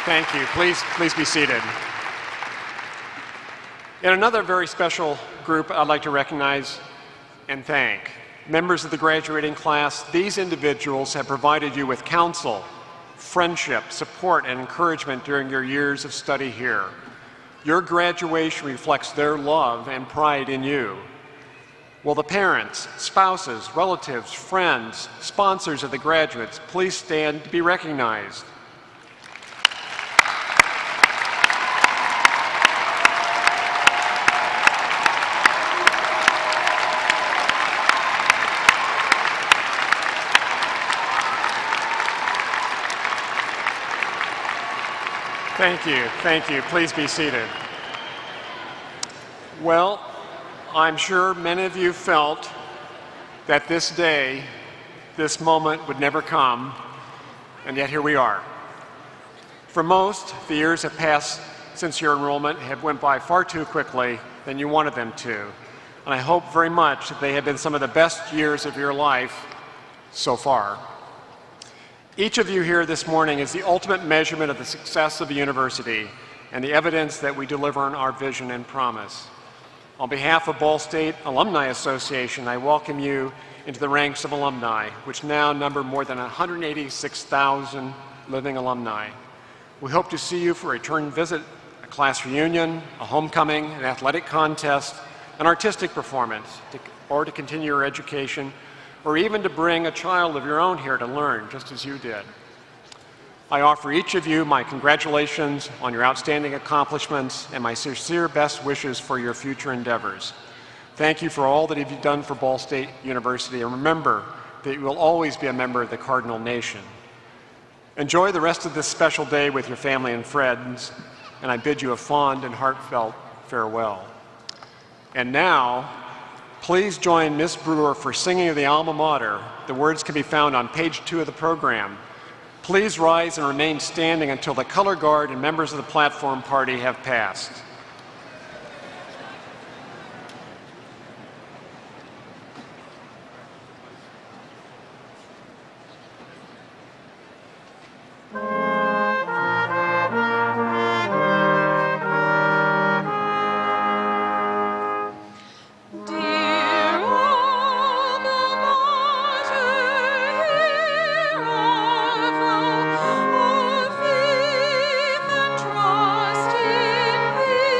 Thank you. Please be seated. And another very special group I'd like to recognize and thank. Members of the graduating class, these individuals have provided you with counsel, friendship, support, and encouragement during your years of study here. Your graduation reflects their love and pride in you. Will the parents, spouses, relatives, friends, sponsors of the graduates please stand to be recognized? Thank you. Please be seated. Well, I'm sure many of you felt that this day, this moment would never come, and yet here we are. For most, the years have passed since your enrollment have went by far too quickly than you wanted them to, and I hope very much that they have been some of the best years of your life so far. Each of you here this morning is the ultimate measurement of the success of the university and the evidence that we deliver on our vision and promise. On behalf of Ball State Alumni Association, I welcome you into the ranks of alumni, which now number more than 186,000 living alumni. We hope to see you for a return visit, a class reunion, a homecoming, an athletic contest, an artistic performance, or to continue your education, or even to bring a child of your own here to learn, just as you did. I offer each of you my congratulations on your outstanding accomplishments and my sincere best wishes for your future endeavors. Thank you for all that you've done for Ball State University, and remember that you will always be a member of the Cardinal Nation. Enjoy the rest of this special day with your family and friends, and I bid you a fond and heartfelt farewell. And now, please join Ms. Brewer for singing of the alma mater. The words can be found on page 2 of the program. Please rise and remain standing until the color guard and members of the platform party have passed. Trust in thee.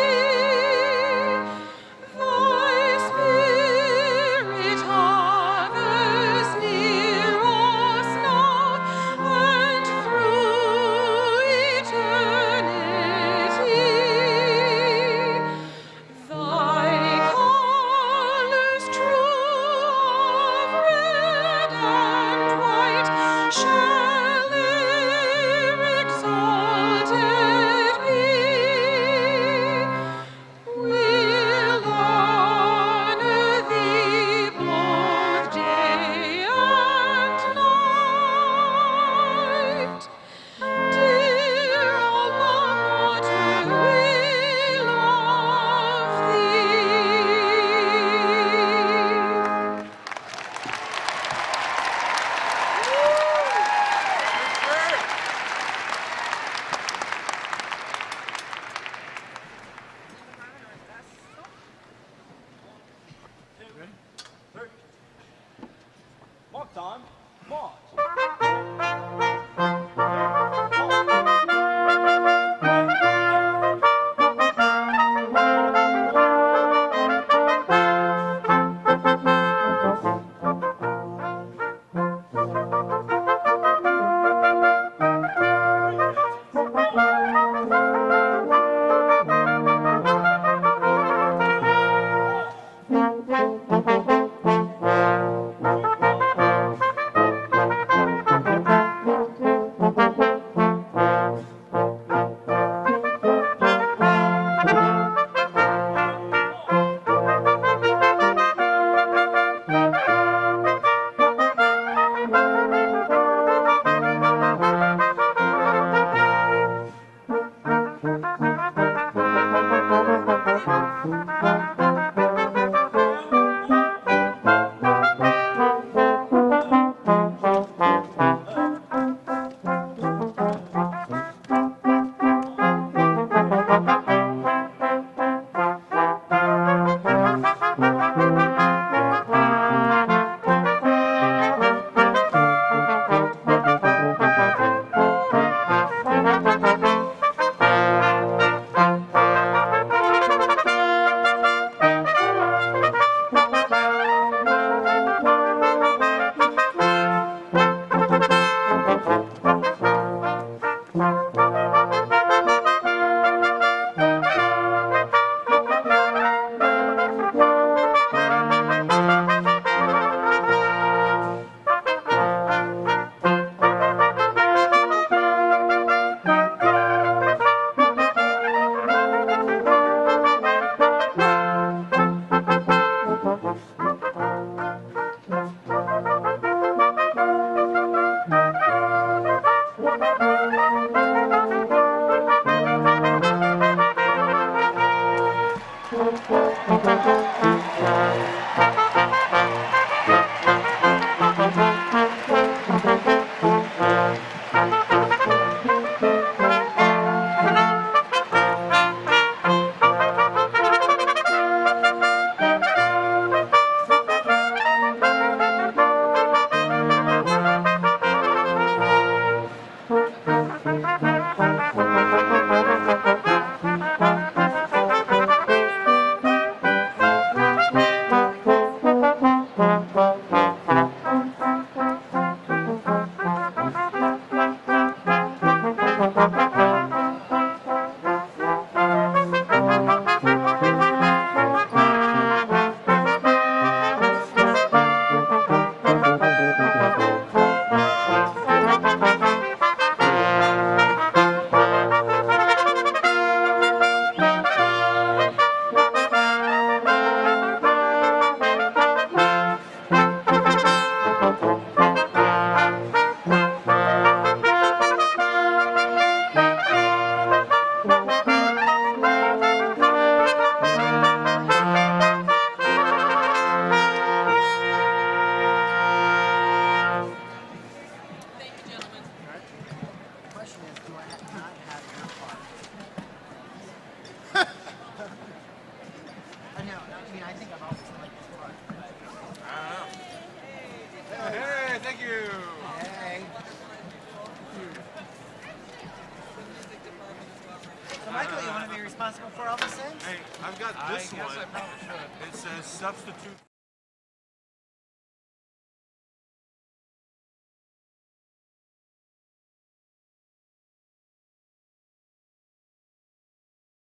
Time. March. Hey, thank you. Hey. So, Michael, you want to be responsible for all these things? Hey, I've got this one. I guess I probably should. It says substitute